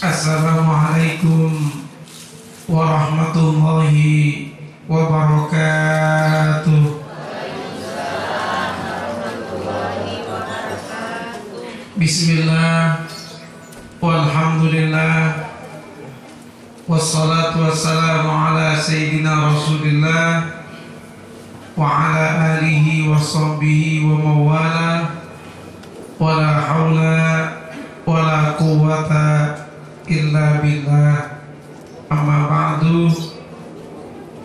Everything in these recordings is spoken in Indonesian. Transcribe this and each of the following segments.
Assalamualaikum warahmatullahi wabarakatuh. Bismillah, walhamdulillah, wassalatu wassalamu ala sayyidina Rasulillah wa ala alihi wa sahbihi wa mawala, wa la hawla wa la quwwata illa billah. Amma ba'du.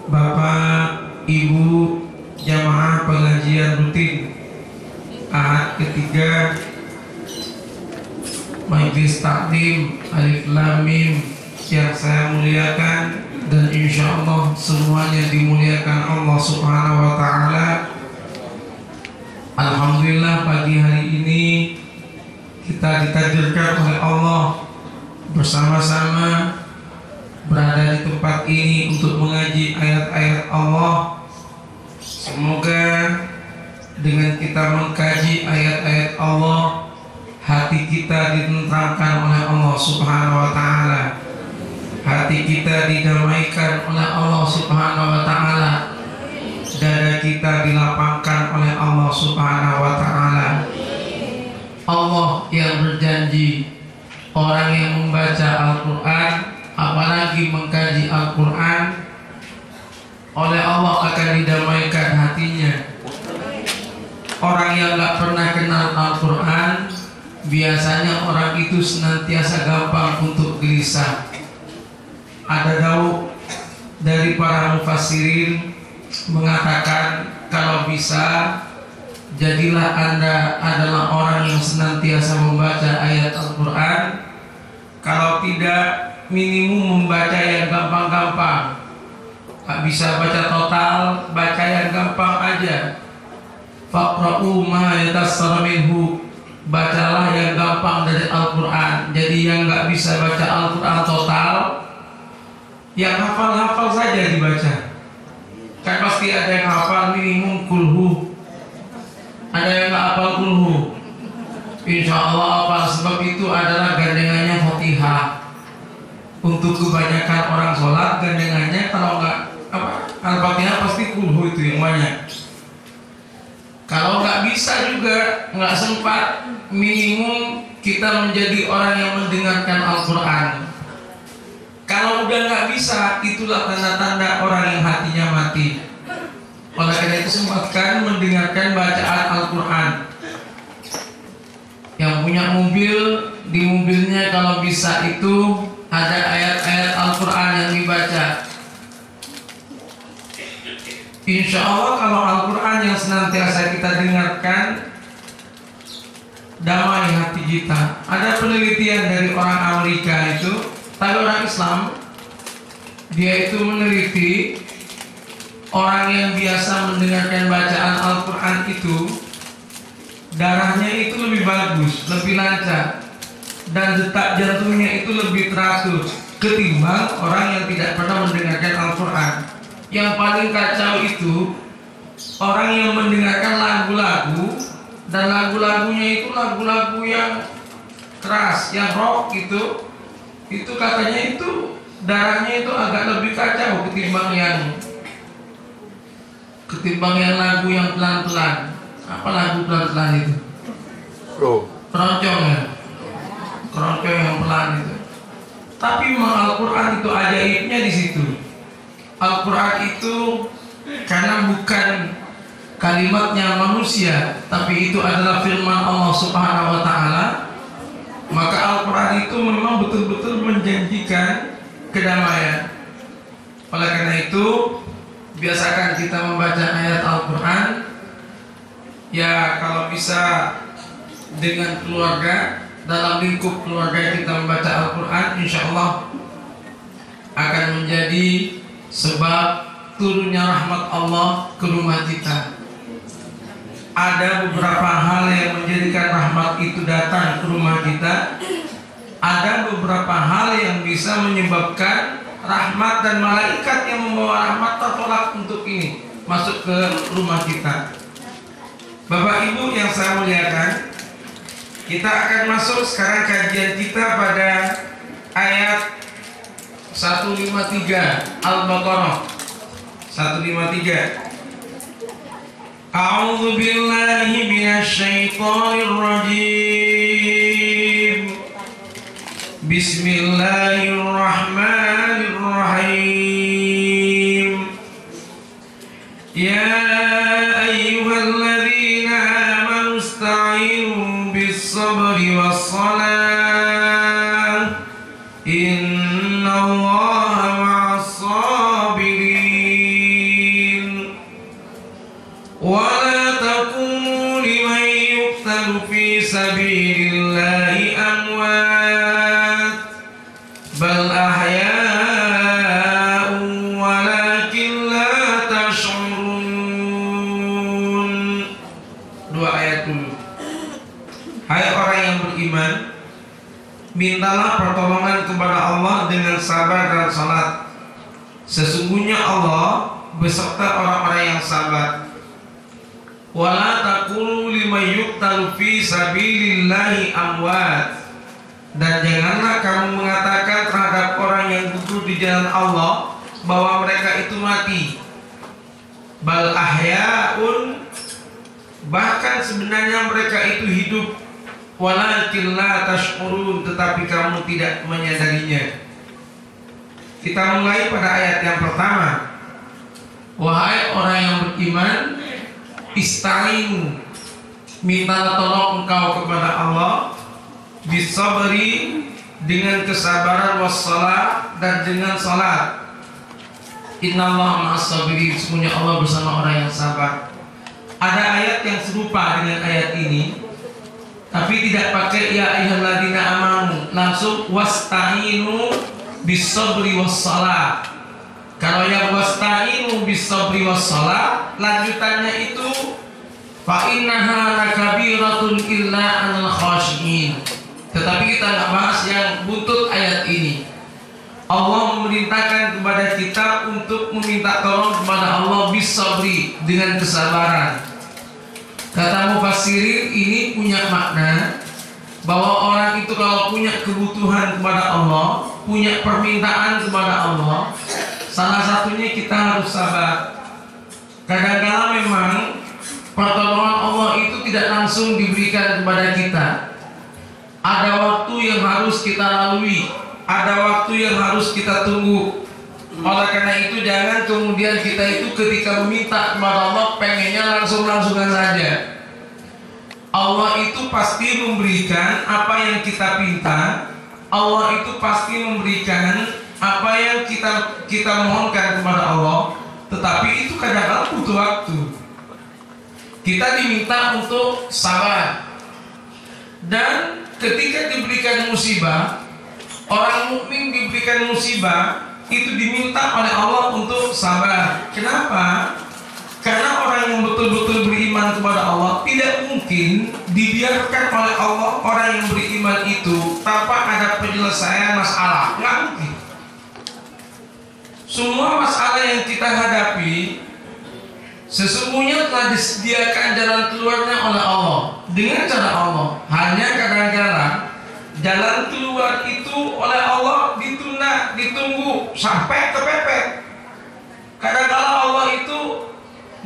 Bapak, Ibu, jamaah pengajian rutin Ahad ketiga Majelis Taklim Alif Lam Mim yang saya muliakan dan insya Allah semuanya dimuliakan Allah Subhanahu wa Ta'ala. Alhamdulillah, pagi hari ini kita ditakdirkan oleh Allah bersama-sama berada di tempat ini untuk mengaji ayat-ayat Allah. Semoga dengan kita mengkaji ayat-ayat Allah, hati kita ditenteramkan oleh Allah Subhanahu wa Ta'ala, hati kita didamaikan oleh Allah Subhanahu wa Ta'ala, dada kita dilapangkan oleh Allah Subhanahu wa Ta'ala. Allah yang berjanji, orang yang membaca Al-Quran, apalagi mengkaji Al-Quran, oleh Allah akan didamaikan hatinya. Orang yang gak pernah kenal Al-Quran, biasanya orang itu senantiasa gampang untuk gelisah. Ada daud dari para mufassirin mengatakan, kalau bisa jadilah Anda adalah orang yang senantiasa membaca ayat Al-Quran. Kalau tidak, minimum membaca yang gampang-gampang. Tak bisa baca total, baca yang gampang aja. Faqra'u ma yatassara minhu, bacalah yang gampang dari Al-Quran. Jadi yang gak bisa baca Al-Quran total, yang hafal-hafal saja dibaca. Kan pasti ada yang hafal minimum kulhu, ada yang gak hafal kulhu. Insya Allah hafal, sebab itu adalah gandengannya Fatihah. Untuk kebanyakan orang sholat, gandengannya kalau nggak Al-Fatihah pasti kulhu itu yang banyak. Kalau nggak bisa juga, nggak sempat, minimum kita menjadi orang yang mendengarkan Al-Quran. Kalau udah nggak bisa, itulah tanda-tanda orang yang hatinya mati. Oleh karena itu sempatkan mendengarkan bacaan Al-Quran. Yang punya mobil, di mobilnya kalau bisa itu ada ayat-ayat Al-Quran yang dibaca. Insya Allah kalau Al-Quran yang senantiasa kita dengarkan, damai hati kita. Ada penelitian dari orang Amerika itu, tapi orang Islam, dia itu meneliti orang yang biasa mendengarkan bacaan Al-Quran itu, darahnya itu lebih bagus, lebih lancar, dan detak jantungnya itu lebih teratur ketimbang orang yang tidak pernah mendengarkan Al-Quran. Yang paling kacau itu orang yang mendengarkan lagu-lagu, dan lagu-lagunya itu lagu-lagu yang keras, yang rock itu katanya itu darahnya itu agak lebih kacau ketimbang yang lagu yang pelan-pelan. Apa lagu pelan-pelan itu? Keroncong ya? Keroncong yang pelan itu. Tapi memang Al-Quran itu ajaibnya di situ. Al-Quran itu karena bukan kalimatnya manusia, tapi itu adalah firman Allah Subhanahu wa Ta'ala. Maka Al-Quran itu memang betul-betul menjanjikan kedamaian. Oleh karena itu, biasakan kita membaca ayat Al-Quran, ya kalau bisa dengan keluarga, dalam lingkup keluarga kita membaca Al-Quran, insya Allah akan menjadi sebab turunnya rahmat Allah ke rumah kita. Ada beberapa hal yang menjadikan rahmat itu datang ke rumah kita. Ada beberapa hal yang bisa menyebabkan rahmat dan malaikat yang membawa rahmat tertolak untuk ini masuk ke rumah kita. Bapak Ibu yang saya muliakan, kita akan masuk sekarang kajian kita pada ayat 153 Al-Baqarah 153. A'udzu billahi minasy syaithanir rajim. Bismillahirrahmanirrahim. Ya ayyuhalladzina amanu ista'inu bis-sabri was-salah. Innallaha ma'as-sabirin. Wa la takunu liman yuqtalu fi sabilillahi amwat bal ahya'un walakin la tash'urun. Dua ayat dulu. Hai orang yang beriman, mintalah pertolongan kepada Allah dengan sabar dan salat. Sesungguhnya Allah beserta orang-orang yang sabar. Wala taqulu liman yuqtalu fi sabilillahi amwat. Dan janganlah kamu mengatakan terhadap orang yang gugur di jalan Allah bahwa mereka itu mati. Bal ahya'un, bahkan sebenarnya mereka itu hidup. Walakin la tash'urun, tetapi kamu tidak menyadarinya. Kita mulai pada ayat yang pertama. Wahai orang yang beriman, ista'inu, mintalah tolong engkau kepada Allah, bisabri, dengan kesabaran, wassalah, dan dengan salat. Innallaha ma'as-sabirin, sesungguhnya Allah bersama orang yang sabar. Ada ayat yang serupa dengan ayat ini, tapi tidak pakai ya ayyuhalladzina amanu, langsung wasta'inu bisabri wassalah. Kalau yang wasta'inu bisabri wassalah, lanjutannya itu fa innaha lakabiratun illa 'alal khashiyin. Tetapi kita nggak bahas yang buntut ayat ini. Allah memerintahkan kepada kita untuk meminta tolong kepada Allah bisabri, dengan kesabaran. Kata mufassirin ini punya makna bahwa orang itu kalau punya kebutuhan kepada Allah, punya permintaan kepada Allah, salah satunya kita harus sabar. Kadang-kadang memang pertolongan Allah itu tidak langsung diberikan kepada kita. Ada waktu yang harus kita lalui, ada waktu yang harus kita tunggu. Oleh karena itu jangan kemudian kita itu ketika meminta kepada Allah pengennya langsung-langsungan saja. Allah itu pasti memberikan apa yang kita pinta. Allah itu pasti memberikan apa yang kita mohonkan kepada Allah. Tetapi itu kadang-kadang butuh waktu. Kita diminta untuk sabar. Dan ketika diberikan musibah, orang mukmin diberikan musibah, itu diminta oleh Allah untuk sabar. Kenapa? Karena orang yang betul-betul beriman kepada Allah tidak mungkin dibiarkan oleh Allah orang yang beriman itu tanpa ada penyelesaian masalah. Nggak mungkin. Semua masalah yang kita hadapi sesungguhnya telah disediakan jalan keluarnya oleh Allah dengan cara Allah. Hanya kadang-kadang jalan keluar itu oleh Allah ditunda, ditunggu sampai kepepet. Kadang-kadang Allah itu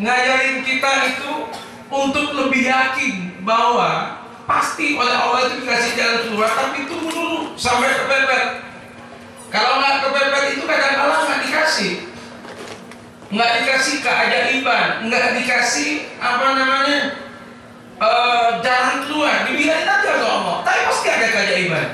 ngajarin kita itu untuk lebih yakin bahwa pasti oleh Allah itu dikasih jalan keluar, tapi tunggu dulu sampai kepepet. Kalau nggak kepepet itu kadang-kadang nggak dikasih. Nggak dikasih keajaiban, nggak dikasih jalan keluar, dibiarin aja oleh Allah, tapi pasti ada keajaiban.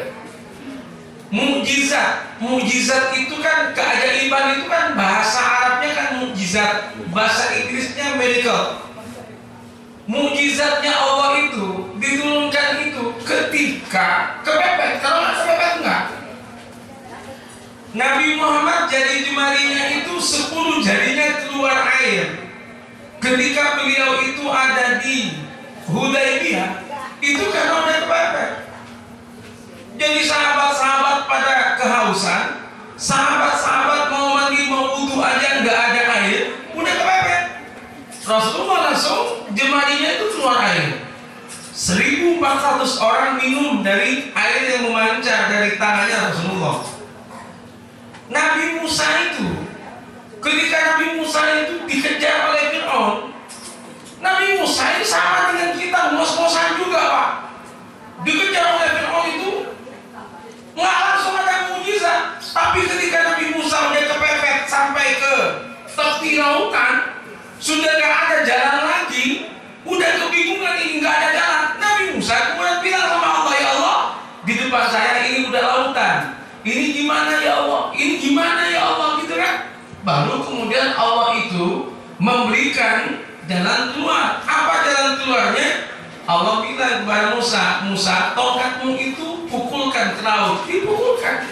mukjizat. Mukjizat itu kan keajaiban, itu kan bahasa Arabnya kan mukjizat, bahasa Inggrisnya miracle. Mukjizatnya Allah itu diturunkan itu ketika kepepet. Kalau nggak kepepet enggak. Nabi Muhammad jari jemarinya itu 10 jarinya keluar air. Ketika beliau itu ada di Hudaybiyah, itu karena udah kepepet. Jadi sahabat-sahabat pada kehausan, sahabat-sahabat mau mandi mau wudu aja nggak ada air, udah kepepet. Rasulullah langsung jemarinya itu keluar air. 1.400 orang minum dari air yang memancar dari tangannya Rasulullah. Nabi Musa itu, ketika Nabi Musa itu dikejar oleh Fir'aun, Nabi Musa itu sama dengan kita, ngos-ngosan juga Pak. Dikejar oleh Fir'aun itu nggak langsung ada mukjizat, tapi ketika Nabi Musa udah kepepet sampai ke tepi lautan, sudah nggak ada jalan lagi, udah kebingungan ini nggak ada jalan. Nabi Musa kemudian bilang sama Allah, ya Allah, di depan saya ini udah lautan. Ini gimana ya Allah? Ini gimana ya Allah? Gitu kan? Baru kemudian Allah itu memberikan jalan keluar. Apa jalan keluarnya? Allah bilang kepada Musa, Musa, tongkatmu itu pukulkan ke laut. Dipukulkan.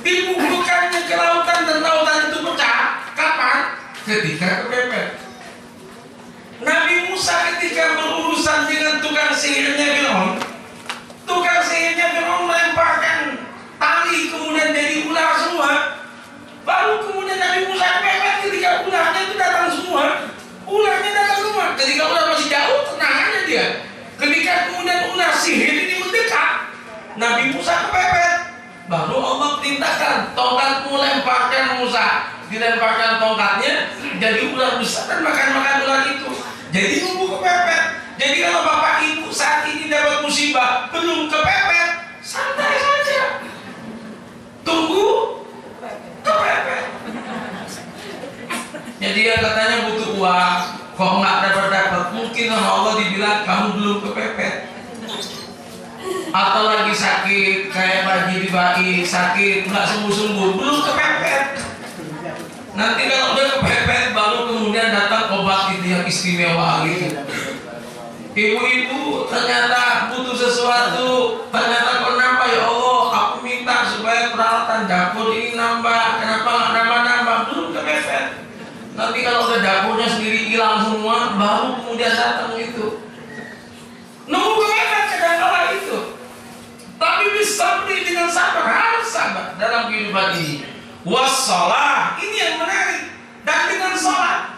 Dipukulkannya ke lautan dan lautan itu pecah. Kapan? Ketika kepepet. Nabi Musa ketika berurusan dengan tukang sihirnya Fir'aun, tukang sihirnya Fir'aun melemparkan tali kemudian jadi ular semua. Baru kemudian Nabi Musa kepepet ketika ularnya itu datang semua. Ularnya datang semua. Ketika ular masih jauh, tenang aja dia. Ketika kemudian ular sihir ini mendekat, Nabi Musa kepepet. Baru Allah perintahkan, tongkatmu lemparkan Musa. Dilemparkan tongkatnya, jadi ular besar dan makan ular itu. Jadi nunggu kepepet. Jadi kalau bapak ibu saat ini dapat musibah belum kepepet, santai saja. Tunggu kepepet. Jadi yang katanya butuh uang, kok nggak dapat, mungkin sama Allah dibilang kamu belum kepepet. Atau lagi sakit, kayak pagi bayi sakit, nggak sembuh-sembuh, belum kepepet. Nanti kalau udah kepepet, baru kemudian datang obat itu yang istimewa gitu. Ibu-ibu ternyata butuh sesuatu, ternyata kenapa ya Allah, aku minta supaya peralatan dapur ini nambah, kenapa nggak nambah-nambah, belum kepepet. Nanti kalau udah dapurnya sendiri hilang semua, baru kemudian datang itu. Nunggu kepepet kadang-kala itu. Tapi bisa beri dengan sabar, harus sabar dalam kehidupan ini. Wassalah, ini yang menarik. Dan dengan salat.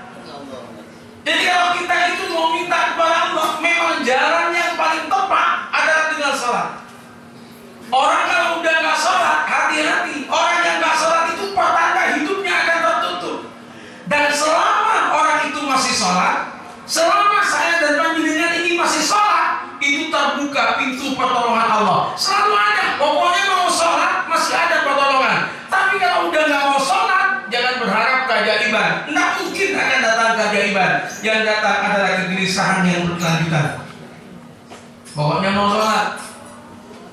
Jadi kalau kita itu mau minta kepada Allah, memang jalan yang paling tepat adalah dengan salat. Orang kalau udah nggak salat, hati-hati. Orang yang nggak salat itu pertanda hidupnya akan tertutup. Dan selama orang itu masih salat, selama saya dan panjenengan ini masih salat, itu terbuka pintu pertolongan Allah. Selalu ada. Pokoknya mau salat masih ada pertolongan. Tapi kalau udah nggak mau sholat, jangan berharap keajaiban. Nggak mungkin akan datang keajaiban. Yang datang adalah kegelisahan yang berkelanjutan. Pokoknya mau sholat.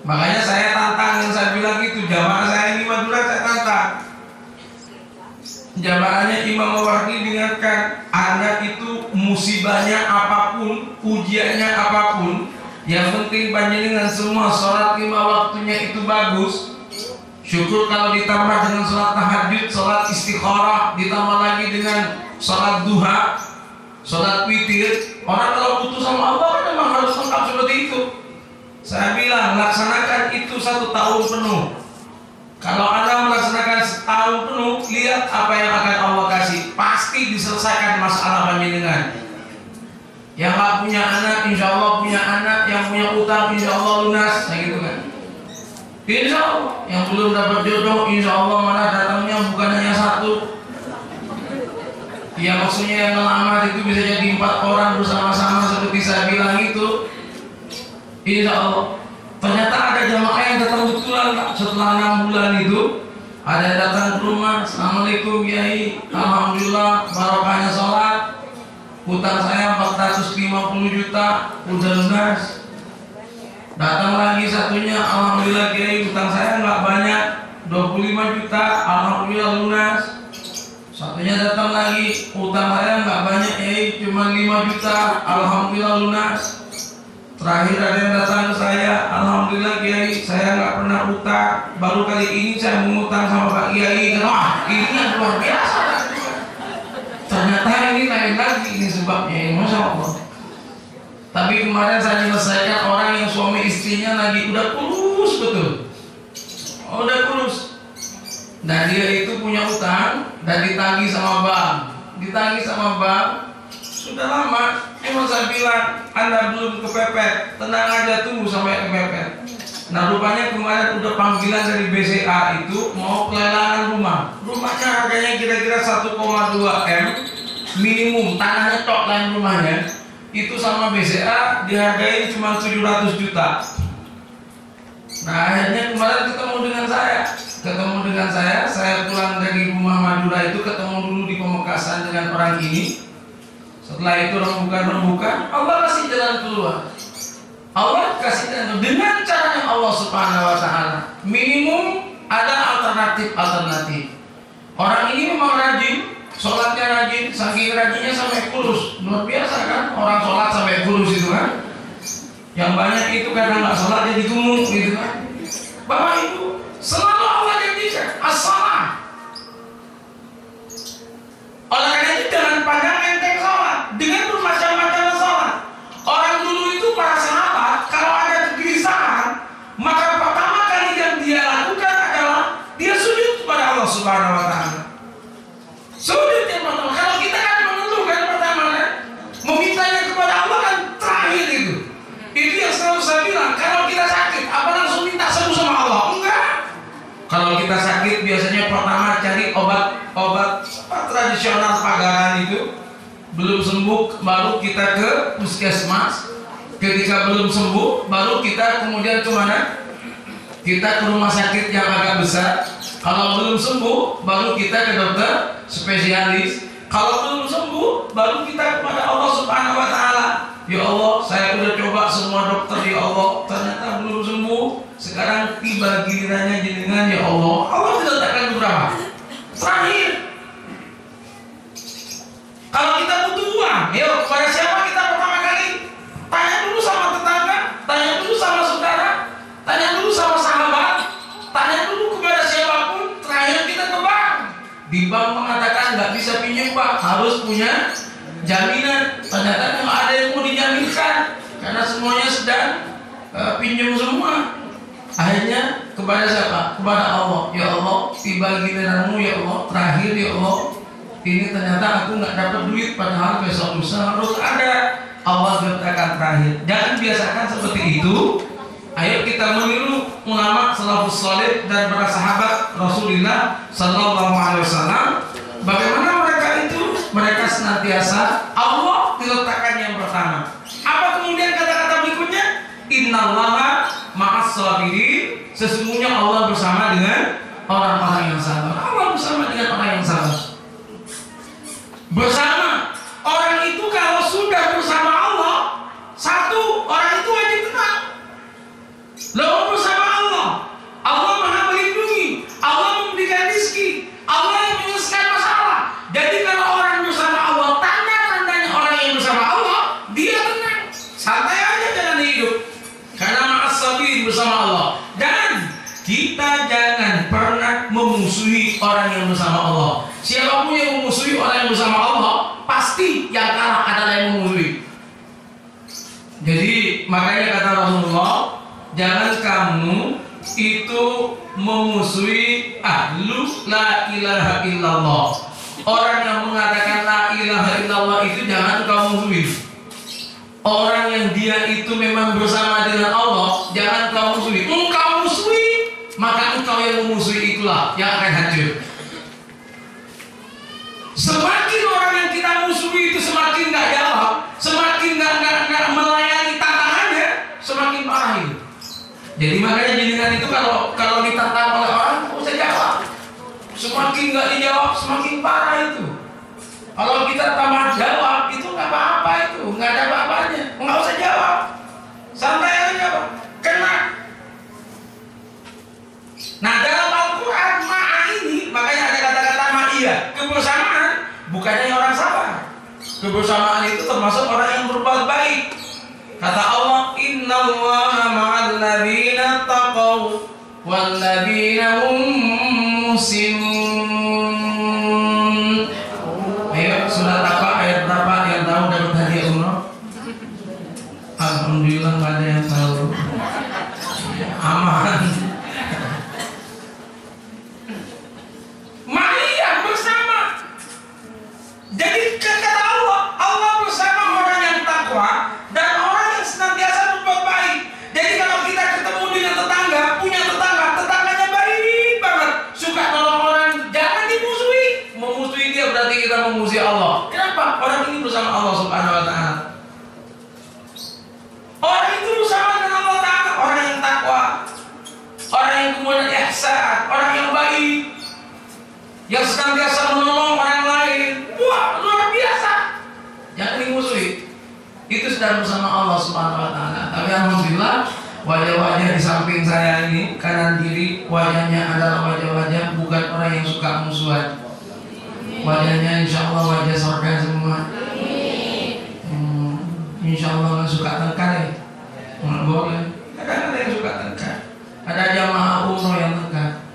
Makanya saya tantang, yang saya bilang itu jamaah saya ini Madura, saya tantang. Jamaahnya Imam Mawardi dengarkan, anak itu musibahnya apapun, ujiannya apapun, yang penting panjenengan semua sholat 5 waktunya itu bagus. Syukur kalau ditambah dengan sholat tahajud, sholat istikharah, ditambah lagi dengan sholat duha, sholat witir. Orang kalau butuh sama Allah kan memang harus lengkap seperti itu. Saya bilang laksanakan itu 1 tahun penuh. Kalau Anda melaksanakan setahun penuh, lihat apa yang akan Allah kasih. Pasti diselesaikan masalah panjenengan. Yang nggak punya anak, insya Allah punya anak. Yang punya utang, insya Allah lunas. Nah gitu kan. Insya Allah, yang belum dapat jodoh, insya Allah malah datangnya bukan hanya 1. Ya maksudnya yang ngelamar itu bisa jadi 4 orang bersama-sama seperti saya bilang itu. Insya Allah. Ternyata ada jamaah yang datang betulan setelah 6 bulan itu. Ada yang datang ke rumah, Assalamualaikum Kiai, alhamdulillah barokahnya sholat. Utang saya 450 juta, udah lunas. Datang lagi satunya, alhamdulillah Kiai, utang saya nggak banyak. 25 juta, alhamdulillah lunas. Satunya datang lagi, utang saya nggak banyak, cuma 5 juta, alhamdulillah lunas. Terakhir ada yang datang ke saya, alhamdulillah Kiai, saya nggak pernah utang, baru kali ini saya mengutang sama Pak Kiai. Wah, ini yang luar biasa. Ternyata ini lain lagi ini sebabnya, ini Masya Allah. Tapi kemarin saya menyelesaikan orang yang suami istrinya lagi udah kurus betul, udah kurus. Dan dia itu punya utang dan ditagih sama bank, sudah lama. Cuma saya bilang, Anda belum kepepet, tenang aja tunggu sampai kepepet. Nah rupanya kemarin udah panggilan dari BCA itu mau pelelangan rumah. Rumahnya harganya kira-kira 1,2 M minimum, tanahnya tok lain rumahnya. Itu sama BCA dihargai cuma 700 juta. Nah akhirnya kemarin ketemu dengan saya pulang dari rumah Madura itu, ketemu dulu di Pemekasan dengan orang ini. Setelah itu rembukan, Allah kasih jalan keluar. Allah kasih jalan keluar dengan caranya Allah Subhanahu wa Ta'ala. Minimum ada alternatif. Orang ini memang rajin, sholatnya rajin, saking rajinnya sampai kurus. Luar biasa kan, orang sholat sampai kurus itu kan. Yang banyak itu karena nggak sholat jadi gemuk gitu kan. Bapak Ibu, selalu Allah janjikan as-shalah. Oleh karena itu jangan pandang enteng sholat dengan bermacam-macam sholat. Orang dulu itu para sahabat kalau ada kegelisahan, maka pertama kali yang dia lakukan adalah dia sujud kepada Allah Subhanahu wa Ta'ala. Sujud yang pertama. Kalau kita kan menentukan pertama kan, memintanya kepada Allah kan terakhir itu. Itu yang selalu saya bilang, kalau kita sakit apa langsung minta sembuh sama Allah? Enggak. Kalau kita sakit biasanya pertama cari obat tradisional pagaran itu. Belum sembuh baru kita ke puskesmas. Ketika belum sembuh baru kita kemudian ke mana? Kita ke rumah sakit yang agak besar. Kalau belum sembuh baru kita ke dokter spesialis. Kalau belum sembuh baru kita kepada Allah Subhanahu wa Ta'ala. Ya Allah, saya udah coba semua dokter ya Allah, ternyata belum sembuh. Sekarang tiba gilirannya jenengan ya Allah. Allah diletakkan berapa? Terakhir. Kalau kita butuh uang, yuk kepada siapa kita pertama kali? Tanya dulu sama tetangga, tanya dulu sama saudara, tanya dulu sama sahabat, tanya dulu kepada siapapun. Terakhir kita ke bank. Di bank mengatakan nggak bisa pinjam Pak, harus punya jaminan. Ternyata nggak ada yang mau dijaminkan karena semuanya sedang pinjam semua. Akhirnya kepada siapa? Kepada Allah. Ya Allah, tiba giliranmu ya Allah, terakhir ya Allah. Ini ternyata aku nggak dapat duit, padahal besok lusa harus ada. Allah letakkan terakhir. Jangan biasakan seperti itu. Ayo kita meniru ulama salafus saleh dan para sahabat Rasulullah Sallallahu Alaihi Wasallam. Bagaimana mereka itu? Mereka senantiasa Allah diletakkan yang pertama. Apa kemudian kata-kata berikutnya? Innallaha ma'as sabirin. Sesungguhnya Allah bersama dengan orang-orang yang sabar. Allah bersama dengan orang yang sabar. Bersama orang itu kalau sudah bersama Allah, satu orang itu wajib tenang. Lalu bersama Allah, Allah Maha melindungi, Allah memberikan rezeki, Allah yang menyelesaikan masalah. Jadi kalau orang bersama Allah, tanda-tandanya orang yang bersama Allah, dia tenang, santai aja jalan hidup. Karena ma'as-sabirin bersama Allah. Dan kita jangan pernah memusuhi orang yang bersama Allah. Siapapun yang memusuhi orang yang bersama Allah, pasti yang kalah adalah yang memusuhi. Jadi makanya kata Rasulullah, jangan kamu itu memusuhi ahlu la ilaha illallah. Orang yang mengatakan la ilaha illallah itu jangan kamu musuhi. Orang yang dia itu memang bersama dengan Allah, jangan kamu musuhi. Engkau musuhi, maka engkau yang memusuhi itulah yang akan hancur. Semakin orang yang kita musuhi itu semakin nggak jawab, semakin nggak melayani tantangannya, semakin parah itu. Jadi makanya jenengan itu kalau ditantang oleh orang, nggak usah jawab. Semakin nggak dijawab, semakin parah itu. Kalau kita tambah jawab, itu nggak apa-apa itu, nggak ada apa-apanya, nggak usah jawab, santai aja Pak, kena. Nah dalam Al-Quran Kebersamaan itu termasuk orang yang berbuat baik. Kata Allah, innallaha ma'al ladzina taqaw wal ladzina hum muhsinun. Ayo, surat apa, ayat berapa yang tahu dapat hadiah umroh? Alhamdulillah nggak ada yang tahu. Aman. Mari yang bersama. Jadi kata Allah, Allah bersama orang yang takwa dan orang yang senantiasa berbuat baik. Jadi kalau kita ketemu dengan tetangga, punya tetangga, tetangganya baik banget, suka nolong orang, jangan dimusuhi. Memusuhi dia berarti kita memusuhi Allah. Kenapa? Orang ini bersama Allah Subhanahu wa Ta'ala. Orang itu bersama dengan Allah Ta'ala, orang yang takwa, orang yang kemudian ihsan, orang yang baik, yang senantiasa menolong orang lain. Wah, luar biasa. Jangan dimusuhi. Itu sedang bersama Allah Subhanahu wa Ta'ala. Tapi alhamdulillah, wajah-wajah di samping saya ini, kanan kiri, wajahnya adalah wajah-wajah bukan orang yang suka musuhan. Wajahnya insya Allah wajah surga semua. Insya Allah nggak suka tengkar ya. Nggak boleh. Kadang-kadang yang suka tengkar. Ada jamaah umroh yang tengkar.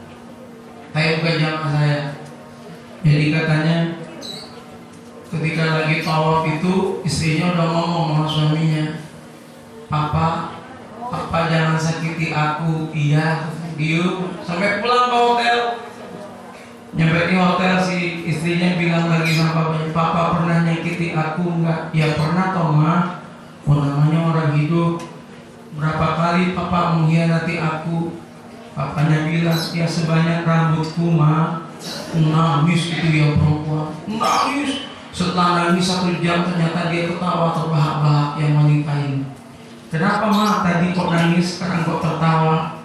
Saya bukan jamaah saya. Jadi katanya ketika lagi tawaf itu istrinya udah ngomong sama suaminya, Papa jangan sakiti aku. Iya, diu. Sampai pulang ke hotel. Nyampe di hotel si istrinya bilang lagi sama papanya, Papa pernah nyakiti aku enggak? Ya pernah toh Ma. Oh, namanya orang hidup. Berapa kali Papa mengkhianati aku? Papanya bilang, ya sebanyak rambutku Ma. Nangis itu ya perempuan. Nangis. Setelah nangis 1 jam ternyata dia ketawa terbahak-bahak yang wanita ini. Kenapa Ma tadi kok nangis, sekarang kok tertawa?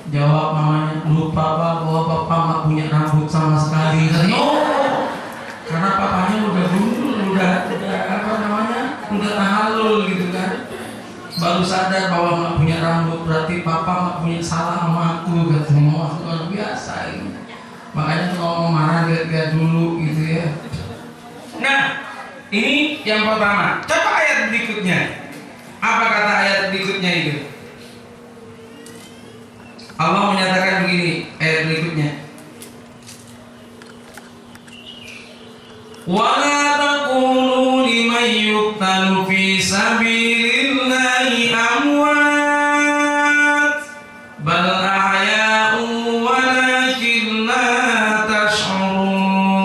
Jawab mamanya, lupa Pak bahwa Bapak nggak punya rambut sama sekali. Oh, karena papanya udah gundul, udah apa namanya, udah tahallul gitu kan. Baru sadar bahwa nggak punya rambut, berarti Papa nggak punya salah sama aku. Katanya, wah luar biasa ini. Makanya kalau mau marah lihat-lihat dulu gitu ya. Nah, ini yang pertama. Coba ayat berikutnya. Apa kata ayat berikutnya itu? Allah menyatakan begini, ayat berikutnya. Wa la taqulu liman yuqtalu fi sabilillahi amwat bal ahya'u walakin la tash'urun.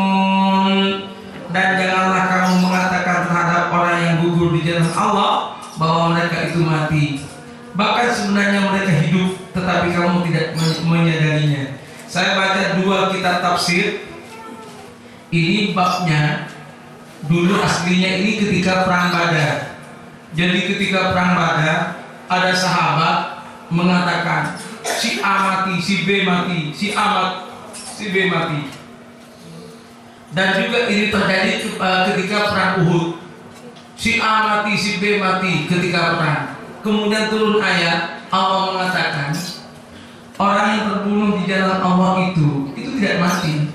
Dan janganlah kamu mengatakan terhadap orang yang gugur di jalan Allah bahwa mereka itu mati. Bahkan sebenarnya mereka hidup, tetapi kamu tidak menyadarinya. Saya baca 2 kitab tafsir. Ini babnya dulu aslinya ini ketika perang Badar. Jadi ketika perang Badar ada sahabat mengatakan si A mati, si B mati, si A si B mati. Dan juga ini terjadi ketika perang Uhud. Si A mati, si B mati ketika perang. Kemudian turun ayat, Allah mengatakan orang yang terbunuh di jalan Allah itu tidak mati.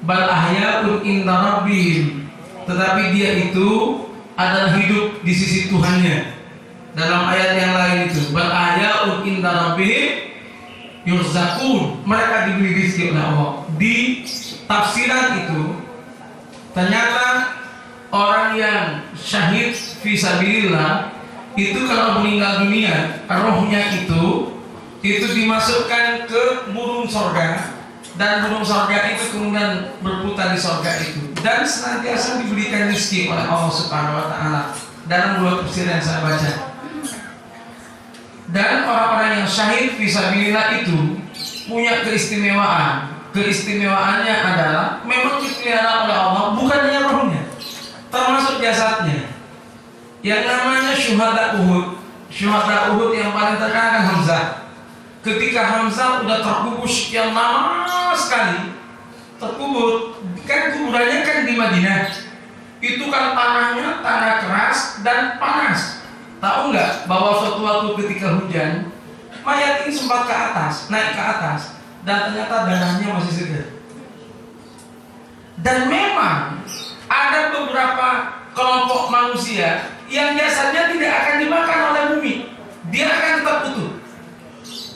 Bal ahya'un inda rabbihim, tetapi dia itu adalah hidup di sisi Tuhannya. Dalam ayat yang lain itu, bal ahya'un inda rabbihim yurzaqun, mereka diberi rezeki oleh Allah. Di tafsiran itu ternyata orang yang syahid fi sabilillah itu kalau meninggal dunia, rohnya itu dimasukkan ke burung sorga, dan burung sorga itu kemudian berputar di sorga itu dan senantiasa diberikan rezeki oleh Allah Subhanahu wa Ta'ala. Dalam 2 tafsir yang saya baca. Dan orang-orang yang syahid fisabilillah itu punya keistimewaan. Keistimewaannya adalah memang dipelihara oleh Allah, bukan hanya rohnya, termasuk jasadnya. Yang namanya syuhada Uhud. Syuhada Uhud yang paling terkenal kan Hamzah. Ketika Hamzah udah terkubur yang lama sekali, terkubur, kan kuburannya kan di Madinah. Itu kan tanahnya tanah keras dan panas. Tahu nggak bahwa suatu waktu ketika hujan, mayat ini sempat ke atas, naik ke atas, dan ternyata darahnya masih segar. Dan memang ada beberapa kelompok manusia yang jasadnya tidak akan dimakan oleh bumi, dia akan tetap utuh.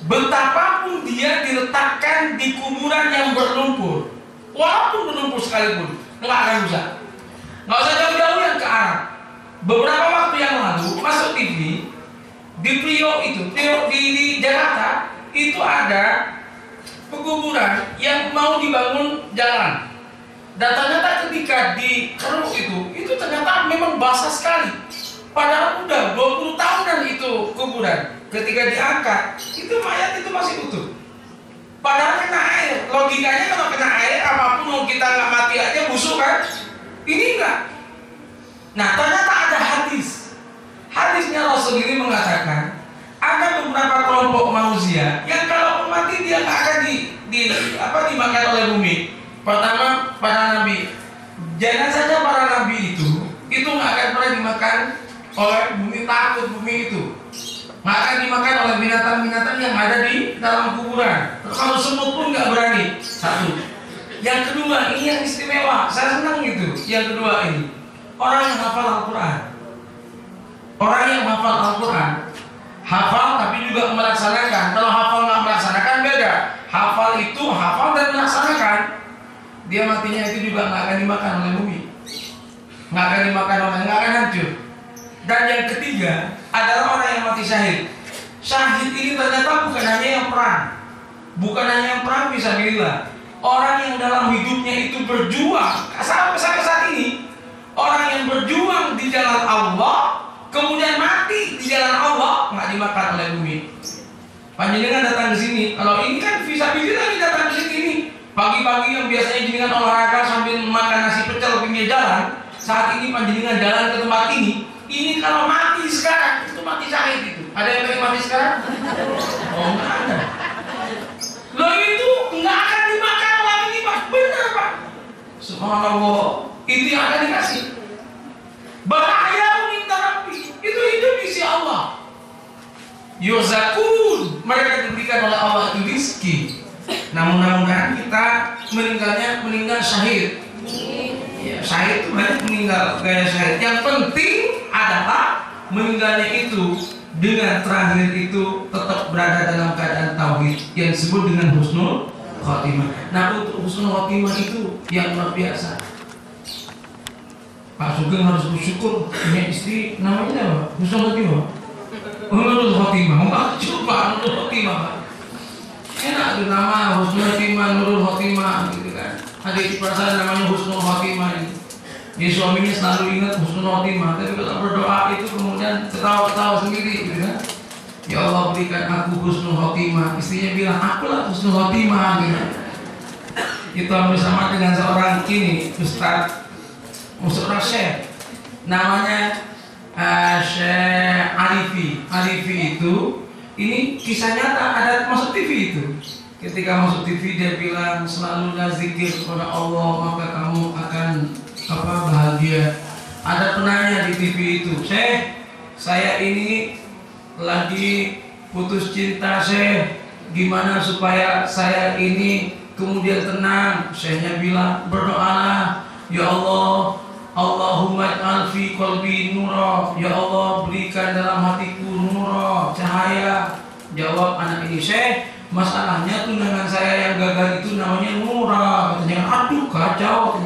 Betapapun dia diletakkan di kuburan yang berlumpur, walaupun berlumpur sekalipun, nggak akan rusak. Nggak usah jauh-jauh yang ke Arab. Beberapa waktu yang lalu masuk TV di Priok itu, di Jakarta itu ada pekuburan yang mau dibangun jalan. Dan ternyata ketika dikeruk itu ternyata memang basah sekali. Padahal udah 20 tahunan itu kuburan. Ketika diangkat, itu mayat itu masih utuh. Padahal kena air. Logikanya kalau kena air, apapun mau kita nggak mati aja busuk kan? Ini enggak. Nah, ternyata ada hadis. Hadisnya Rasul ini mengatakan ada beberapa kelompok manusia yang kalau mati dia nggak akan dimakan oleh bumi. Pertama, para nabi. Jenazahnya para nabi itu nggak akan pernah dimakan oleh bumi, takut bumi itu. Nggak akan dimakan oleh binatang-binatang yang ada di dalam kuburan. Kalau semut pun nggak berani. Satu. Yang kedua, ini yang istimewa. Saya senang gitu. Yang kedua ini, orang yang hafal Al-Quran. Orang yang hafal Al-Quran, hafal tapi juga melaksanakan. Kalau hafal nggak melaksanakan beda. Hafal itu hafal dan melaksanakan. Dia matinya itu juga nggak akan dimakan oleh bumi, nggak akan dimakan oleh, nggak akan hancur. Dan yang ketiga adalah orang yang mati syahid. Syahid ini ternyata bukan hanya yang perang, bukan hanya yang perang fisabilillah. Orang yang dalam hidupnya itu berjuang sampai saat ini, orang yang berjuang di jalan Allah kemudian mati di jalan Allah nggak dimakan oleh bumi. Panjenengan datang ke sini, kalau ini kan fisabilillah datang ke sini. Pagi-pagi yang biasanya jenengan olahraga sambil makan nasi pecel pinggir jalan, saat ini panjenengan jalan ke tempat ini kalau mati sekarang itu mati syahid itu. Ada yang pengen mati sekarang? Oh, nggak ada. Loh, itu nggak akan dimakan oleh ini, Pak. Benar, Pak. Subhanallah, itu yang akan dikasih. Bahaya minta Rabbi, itu hidup di sisi Allah. Yurzakun, mereka diberikan oleh Allah itu rizki. Namun mudah-mudahan kita meninggal syahid. Ya, syahid itu banyak meninggal gaya syahid. Yang penting adalah meninggalnya itu dengan terakhir itu tetap berada dalam keadaan tauhid yang disebut dengan husnul khotimah. Nah, untuk husnul khotimah itu yang luar biasa. Pak Sugeng harus bersyukur punya istri namanya apa? Husnul khotimah. Nurul khotimah. Coba Nurul khotimah, Pak. Enak tuh nama husnul khotimah, Nurul khotimah gitu kan. Ada perasaan namanya husnul khotimah ini. Ya, suaminya selalu ingat husnul khotimah, tapi kalau berdoa itu kemudian ketawa-ketawa sendiri gitu kan. Ya Allah, berikan aku husnul khotimah. Istrinya bilang, akulah husnul khotimah gitu. Itu bersama dengan seorang ini Ustaz, seorang syekh namanya Syekh Arifi itu. Ini kisah nyata, ada masuk TV itu. Ketika masuk TV dia bilang selalulah zikir kepada Allah maka kamu akan bahagia. Ada penanya di TV itu, Syekh, saya ini lagi putus cinta, Syekh. Gimana supaya saya ini kemudian tenang? Syekhnya bilang berdoalah, ya Allah, Allahumma ij'al fi qalbi nura, ya Allah berikan dalam hatiku nura, cahaya. Jawab anak ini, Syekh, masalahnya tunangan saya yang gagal itu namanya nura. Katanya, aduh kacau.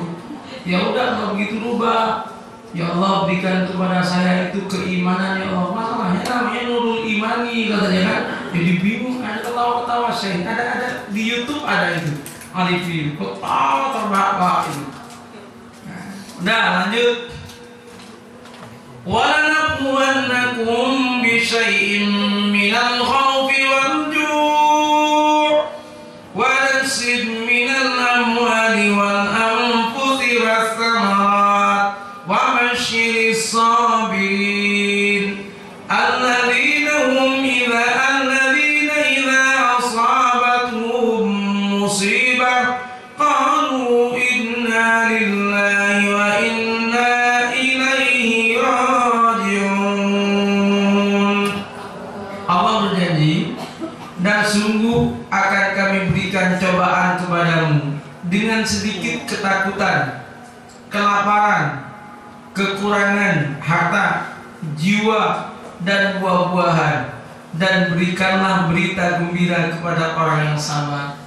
Ya udah kalau begitu rubah. Ya Allah berikan kepada saya itu keimanan, ya Allah. Masalahnya namanya nurul imani katanya kan. Jadi bingung, ada ketawa-ketawa, Syekh. Ada di YouTube ada itu. Alifi, ketawa terbahak-bahak itu. Udah lanjut. Walanabluwannakum bisyai'in minal khawfi wal ju' wa naqsin minal amwali wal anfusi was thamarat wa basyiris sabirin alladzina idza asabatuhum musibah qalu inna lillahi wa inna ilaihi raji'un. Allah berjanji, dan sungguh akan kami berikan cobaan kepadamu dengan sedikit ketakutan kelaparan, kekurangan harta, jiwa, dan buah-buahan, dan berikanlah berita gembira kepada orang yang sabar.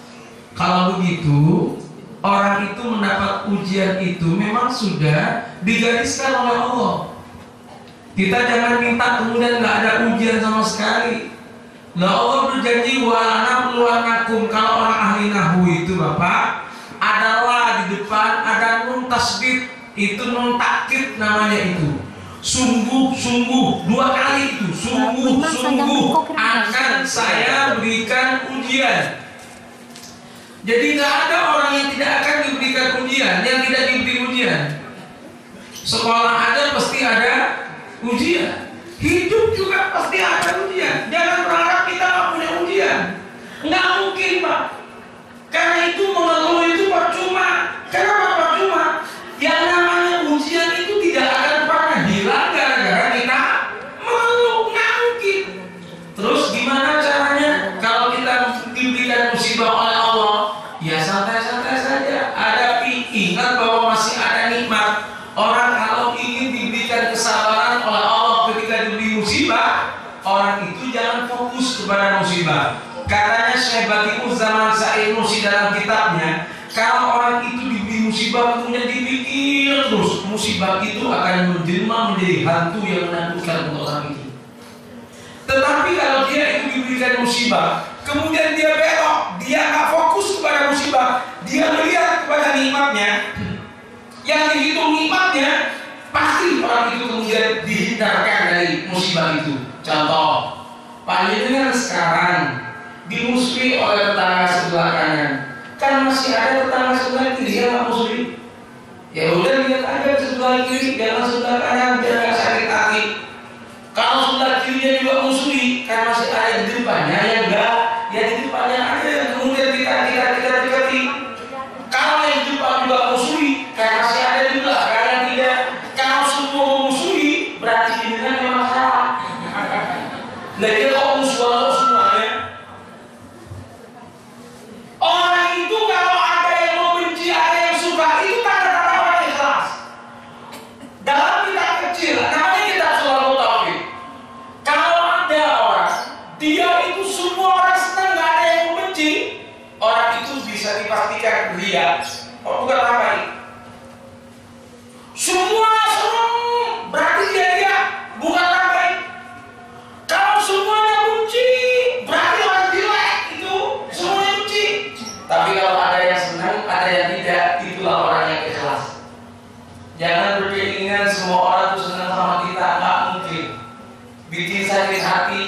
Kalau begitu, orang itu mendapat ujian itu memang sudah digariskan oleh Allah. Kita jangan minta kemudian nggak ada ujian sama sekali. Nah, Allah berjanji walanakum, kalau orang ahli nahwu itu Bapak adalah di depan ada nun tasdid, itu nun takkid namanya itu. Sungguh-sungguh, 2 kali itu, sungguh-sungguh akan saya berikan ujian. Jadi nggak ada orang yang tidak akan diberikan ujian, yang tidak diberi ujian. Sekolah ada pasti ada ujian. Hidup juga pasti ada ujian. Jangan berharap kita nggak punya ujian. Nggak mungkin Pak. Karena itu mengeluh itu percuma. Kenapa percuma? Yang namanya ujian itu tidak akan pernah hilang gara-gara kita mengeluh. Nggak mungkin. Terus gimana caranya? Kalau kita diberikan musibah oleh Allah, ya santai-santai saja. Hadapi. Ingat bahwa masih ada nikmat. Orang kalau ingin diberikan kesabaran oleh Allah ketika diberi musibah, orang itu jangan fokus kepada musibah. Katanya Syekh Batiur Zaman Sa'id Nursi dalam kitabnya, kalau orang itu diberi musibah kemudian dipikir terus, musibah itu akan menjelma menjadi hantu yang menakutkan untuk orang itu. Tetapi kalau dia itu diberikan musibah, kemudian dia belok, dia nggak fokus kepada musibah, dia melihat kepada nikmatnya, yang dihitung nikmatnya, pasti orang itu kemudian dihindarkan dari musibah itu. Contoh, Pak Jenengan sekarang dimusuhi oleh tetangga sebelah kanan, kan masih ada tetangga sebelah kiri yang nggak musuhi. Ya udah lihat aja ke sebelah kiri, jangan sebelah kanan, biar nggak sakit hati. Kalau sebelah kirinya juga musuhi, kan masih ada di depannya yang enggak, ya di depannya ada yang kemudian kita dekati. Kalau yang di depan juga musuhi, kan masih ada di belakang yang tidak. Kalau semua musuhi, berarti jenengan memang salah. Nah, dia kok musuh semuanya? Orang itu kalau ada yang membenci, ada yang suka, itu tanda-tanda orang ikhlas. Dalam kitab kecil, namanya kitab Sulatul Tauhid. Kalau ada orang, dia itu semua orang senang, nggak ada yang membenci, orang itu bisa dipastikan dia, bukan orang baik. Semua senang, berarti dia bukan orang baik. Kalau semuanya benci, berarti orang jelek, itu semuanya benci. Tapi kalau ada yang senang, ada yang tidak, itulah orang yang ikhlas. Jangan berkeinginan semua orang itu senang sama kita, nggak mungkin. Bikin sakit hati.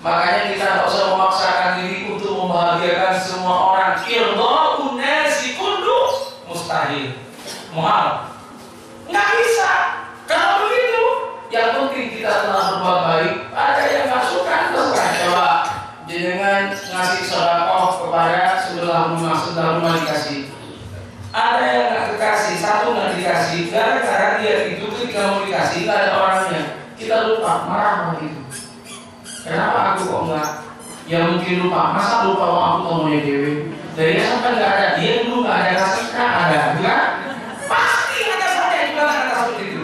Makanya kita nggak usah memaksakan diri untuk membahagiakan semua orang. Irdha'un nasi kullu mustahil, muhal. Nggak bisa. Kalau begitu, yang penting kita telah berbuat baik. Ada yang nggak suka, coba jenengan ngasih sedekah kepada sebelah rumah dikasih. Ada yang nggak dikasih, satu nggak dikasih, gara-gara dia itu ketika mau dikasih nggak ada orangnya. Kita lupa, marah itu. Kenapa aku kok enggak? Ya mungkin lupa, masa lupa aku ngomongnya dewe. Dari sampai nggak ada, dia dulu nggak ada kasih, ada, bukan? Pasti ada saja yang bilang ada seperti itu.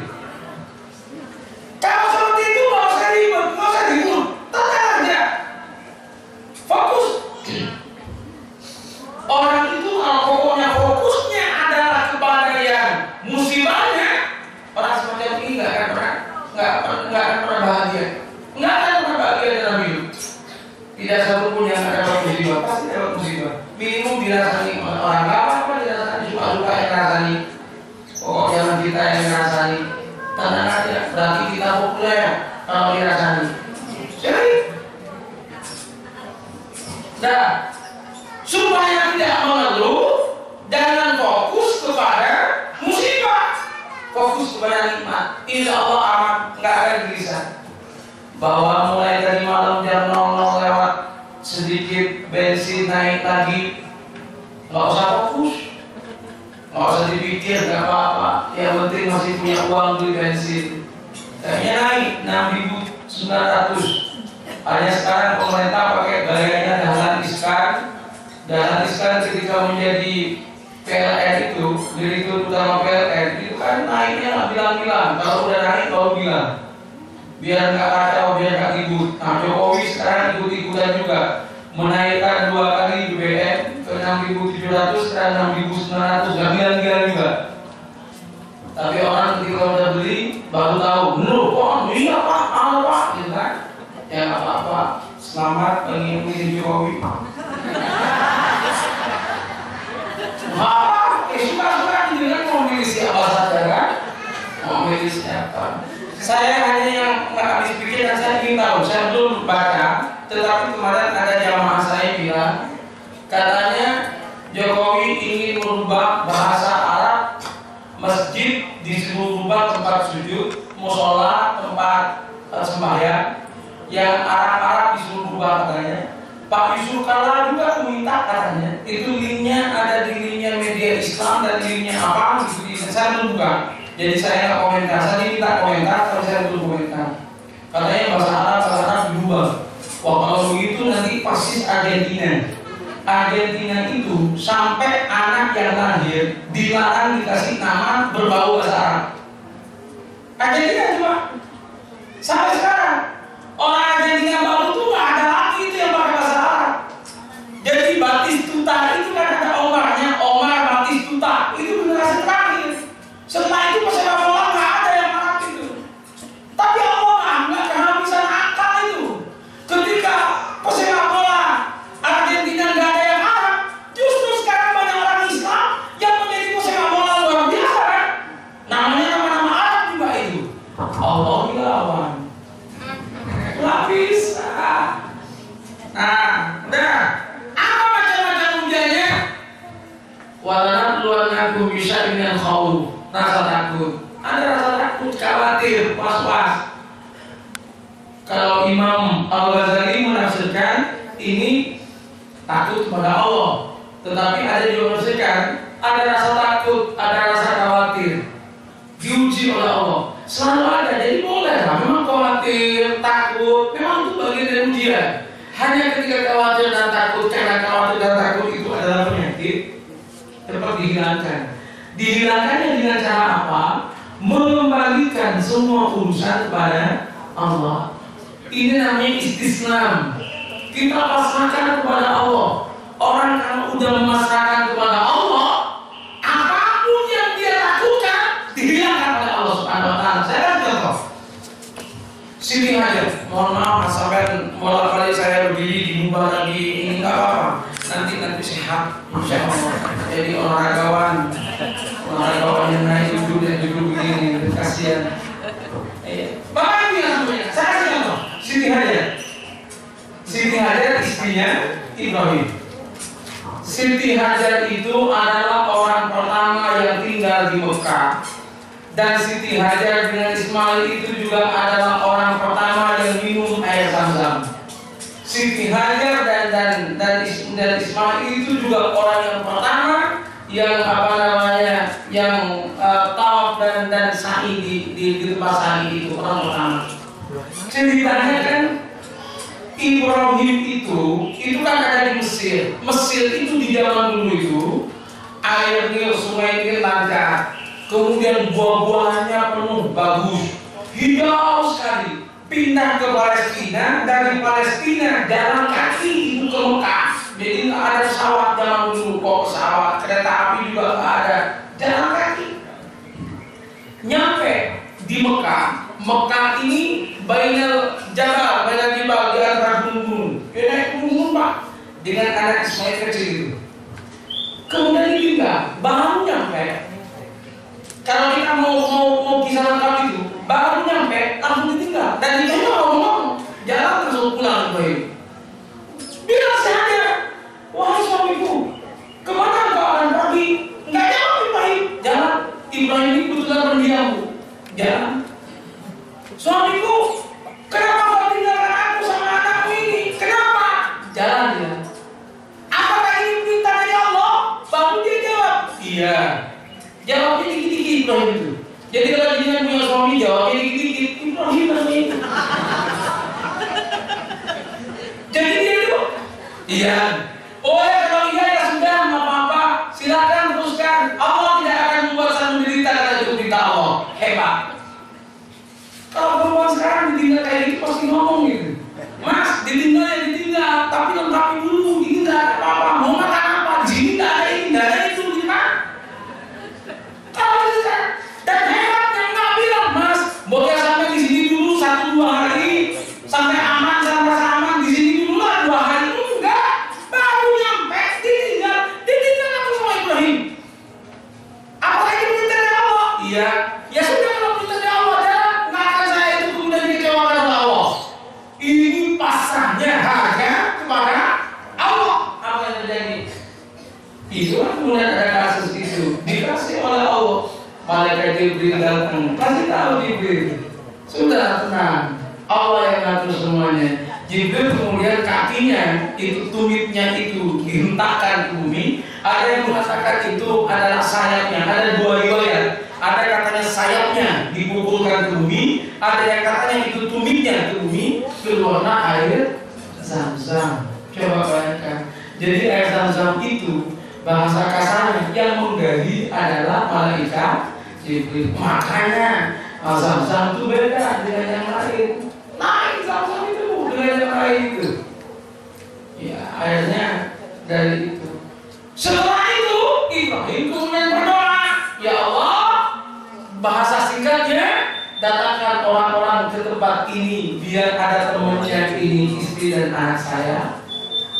Kalau seperti itu nggak usah ribut, tenang aja, fokus. Orang itu kalau pokoknya fokusnya adalah kepada yang musibahnya, orang semacam ini nggak akan pernah bahagia, nggak akan pernah bahagia dalam hidup. Tidak satu pun yang ada musibah, pasti dapat musibah. Minimum dirasani orang, nggak apa-apa dirasani, suka yang dirasani. Pokoknya kita yang dirasani, tenang aja, berarti kita populer kalau dirasani. Jadi, nah, supaya tidak mengeluh, jangan fokus kepada musibah, fokus kepada nikmat. Insya Allah aman, nggak akan gelisah. Bahwa mulai dari malam jam 00 lewat sedikit bensin naik lagi, nggak usah fokus, nggak usah dipikir, nggak apa-apa. Yang penting masih punya uang beli bensin. Kayaknya naik 6.900. Hanya sekarang pemerintah pakai gayanya dahlan iskan. Dahlan iskan ketika menjadi PLN itu, direktur utama PLN Kalau udah naik baru bilang, biar nggak kacau, biar nggak ribut. Nah, Jokowi sekarang ikut-ikutan juga menaikkan 2 kali BBM ke 6.700 sekarang 6.900, nggak bilang-bilang juga. Tapi orang ketika udah beli baru tahu, bener kok, iya pak, apa, gitu kan? Ya nggak apa-apa, selamat mengikuti Jokowi. Suka-suka gitu kan, mau milih siapa saja kan? Mau milih siapa? Saya hanya yang nggak habis pikir dan saya ingin tahu. Saya belum baca, tetapi kemarin ada jamaah saya bilang, katanya Jokowi ingin merubah bahasa Arab masjid, disuruh rubah tempat sujud, musola, tempat sembahyang, yang Arab-Arab disuruh rubah katanya. Pak Yusuf Kalla juga minta katanya, itu linknya ada di linknya media Islam dan linknya apa gitu. Saya belum buka, jadi saya nggak komentar. Saya minta komentar, tapi saya belum komentar. Katanya bahasa Arab dirubah. Wah kalau begitu nanti pasti Argentina itu sampai anak yang lahir dilarang dikasih nama berbau bahasa Arab. Argentina cuma sampai sekarang orang Argentina baru tuh nggak ada lagi itu yang pakai bahasa Arab. Jadi Batistuta itu kan ada Omar Batistuta itu generasi terakhir. Setelah itu pesepak bola nggak ada yang Arab itu. Tapi Allah nggak kehabisan akal itu. Ketika pesepak bola Argentina nggak ada yang Arab, justru sekarang banyak orang Islam yang menjadi pesepak bola luar biasa kan. Namanya nama-nama Arab juga itu. Allah bilawan. Nggak bisa. Nah, udah. Apa macam-macam ujiannya? Walanabluwannakum bisyai'in minal khawf. Rasa takut. Ada rasa takut, khawatir, was-was. Kalau Imam Al-Ghazali menafsirkan ini takut kepada Allah, tetapi ada juga menafsirkan ada rasa takut, ada rasa khawatir, diuji oleh Allah. Selalu ada, jadi boleh lah. Memang khawatir, takut, memang itu bagian dari ujian. Hanya ketika khawatir dan takut, karena khawatir dan takut itu adalah penyakit, dapat dihilangkan. Dihilangkannya dengan cara apa? Mengembalikan semua urusan kepada Allah. Ini namanya istislam. Kita pasrahkan kepada Allah. Orang kalau udah memasrahkan kepada Allah, apapun yang dia lakukan dihilangkan oleh Allah Subhanahu Wa Taala. Saya kan contoh. Sini aja. Mohon maaf sampai bolak-balik saya berdiri di mubah lagi ini nggak apa-apa. Nanti sehat, insya Allah. Jadi olahragawan yang naik duduk begini, kasihan. Bapak ini namanya, saya kasih contoh. Siti Hajar istrinya Ibrahim. Siti Hajar itu adalah orang pertama yang tinggal di Mekah. Dan Siti Hajar dengan Ismail itu juga adalah orang pertama yang minum air Zam-Zam. Siti Hajar dan Ismail itu juga orang yang pertama yang tawaf dan sa'i di tempat sa'i itu orang pertama. Ceritanya kan Ibrahim itu kan ada di Mesir. Mesir itu di zaman dulu itu air Nil, sungai Nil lancar. Kemudian buah-buahannya penuh, bagus, hijau sekali. Pindah ke Palestina, dari Palestina jalan kaki itu ke Mekah. Jadi nggak ada pesawat zaman dulu, kok pesawat, kereta api juga nggak ada, jalan kaki. Nyampe di Mekah. Mekah ini bainal jabal di antara gunung-gunung. Dia naik gunung Pak dengan anak Ismail kecil itu. Kemudian ditinggal, baru nyampe. Kalau kita mau kisah lengkap itu, baru nyampe langsung ditinggal. Dan dia ngomong, jalan langsung pulang ke Ibrahim. Bilang saja, wahai suamiku, kemana engkau akan pergi? Enggak jawab Ibrahim. Jalan. Ibrahim ini kebetulan pendiam, Bu. Jalan. Suamiku, kenapa kau tinggalkan aku sama anakku ini? Kenapa? Jalan dia. Apakah ini perintah dari Allah? Baru dia jawab, iya. Jawabnya dikit-dikit Ibrahim itu. Jadi kalau dia punya suami jawabnya dikit-dikit, Ibrahim namanya. Jadi dia itu, iya. Oh ya kalau iya ya sudah, nggak apa-apa. Silakan teruskan. Allah tidak akan membuat saya menderita karena itu perintah Allah. Hebat. sekarang ditinggal kayak gitu pasti ngomong gitu. Mas, ditinggal ya ditinggal, tapi lengkapi dulu. Ini nggak ada apa-apa. Mau makan apa? Di sini nggak ada ini, nggak ada itu, gimana? Kalau bisa. Dan hebatnya nggak bilang, Mas, boleh sampai di sini dulu 1-2 hari, sampai aman, sampai rasa aman di sini dulu lah 2 hari. Enggak, baru nyampe ditinggal langsung sama Ibrahim. Apalagi perintah dari Allah? Iya, ya sudah kalau perintah dari Allah adalah nggak akan saya itu kemudian dikecewakan oleh Allah. Ini pasrahnya hanya kepada Allah. Apa yang terjadi? Itu kemudian ada kasus itu dikasih oleh Allah. Malaikat Jibril datang, kasih tahu Jibril, sudah tenang, Allah yang ngatur semuanya. Jibril kemudian kakinya itu, tumitnya itu dihentakkan ke bumi. Ada yang mengatakan itu adalah sayapnya, ada 2 riwayat. Ada katanya sayapnya dipukulkan ke bumi, ada yang katanya itu tumitnya ke bumi, keluarnya air Zam-Zam. Coba bayangkan. Jadi air Zam-Zam itu bahasa kasarnya yang menggali adalah malaikat Jibril. Makanya Zam-Zam itu beda dengan yang lain. Lain Zam-Zam itu dengan yang lain itu. Ya akhirnya dari itu. Setelah itu Ibrahim kemudian berdoa, ya Allah, bahasa singkatnya, datangkan orang-orang ke tempat ini biar ada temannya ini, istri dan anak saya.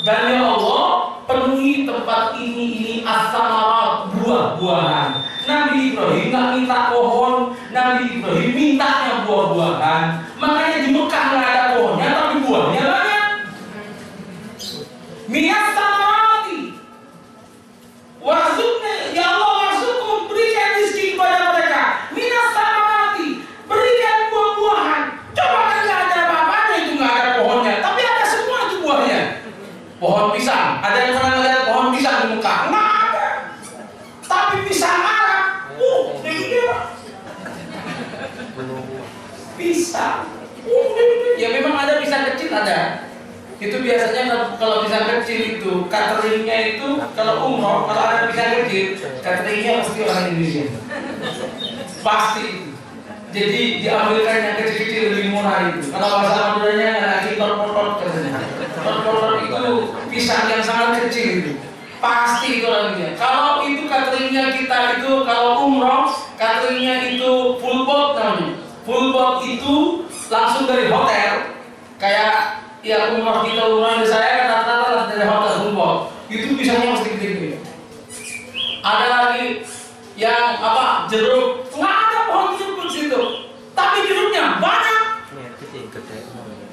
Dan ya Allah, penuhi tempat ini as-samarat, buah-buahan. Nabi Ibrahim nggak minta pohon, Nabi Ibrahim mintanya buah-buahan. Makanya di Mekah nggak ada pohonnya, tapi buahnya banyak. Minat samarati, warzuqna, ya Allah warzuqhum, berikan rezeki kepada mereka. Minat samarati, berikan buah-buahan. Coba kan nggak ada apa-apanya itu, nggak ada pohonnya, tapi ada semua itu buahnya. Pohon pisang, ada yang pernah melihat pohon pisang di Mekah? Nggak ada. Tapi pisang Arab, pisang. Ya memang ada pisang kecil ada. Itu biasanya kalau pisang kecil itu cateringnya itu kalau umroh, kalau ada pisang kecil cateringnya pasti orang Indonesia. Pasti itu. Jadi diambilkan yang kecil-kecil lebih murah itu. Kalau bahasa Maduranya lagi torpot katanya. Torpot itu pisang yang sangat kecil itu. Pasti itu orangnya. Kalau itu cateringnya kita itu kalau umroh, cateringnya itu full boat namanya. Full boat itu langsung dari hotel. Kayak ya umroh kita, umroh di saya rata-rata dari hotel full boat. Itu pisangnya mesti gede-gede. Ada lagi yang apa? Jeruk. Nggak ada pohon jeruk di situ. Tapi jeruknya banyak.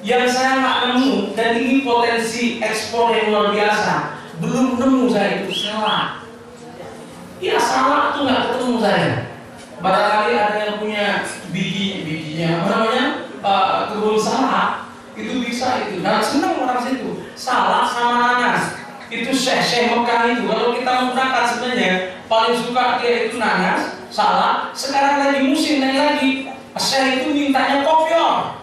Yang saya nggak nemu dan ini potensi ekspor yang luar biasa. Belum nemu saya itu salak. Ya salak tuh nggak ketemu saya. Barangkali ada yang punya bijinya, apa namanya, kebun salak, itu bisa itu. Nah senang orang situ. Salak sama nanas. Itu Syekh Mekah itu. Kalau kita mau berangkat sebenarnya paling suka dia itu nanas, salak. Sekarang lagi musim lagi. Syekh itu mintanya kopior.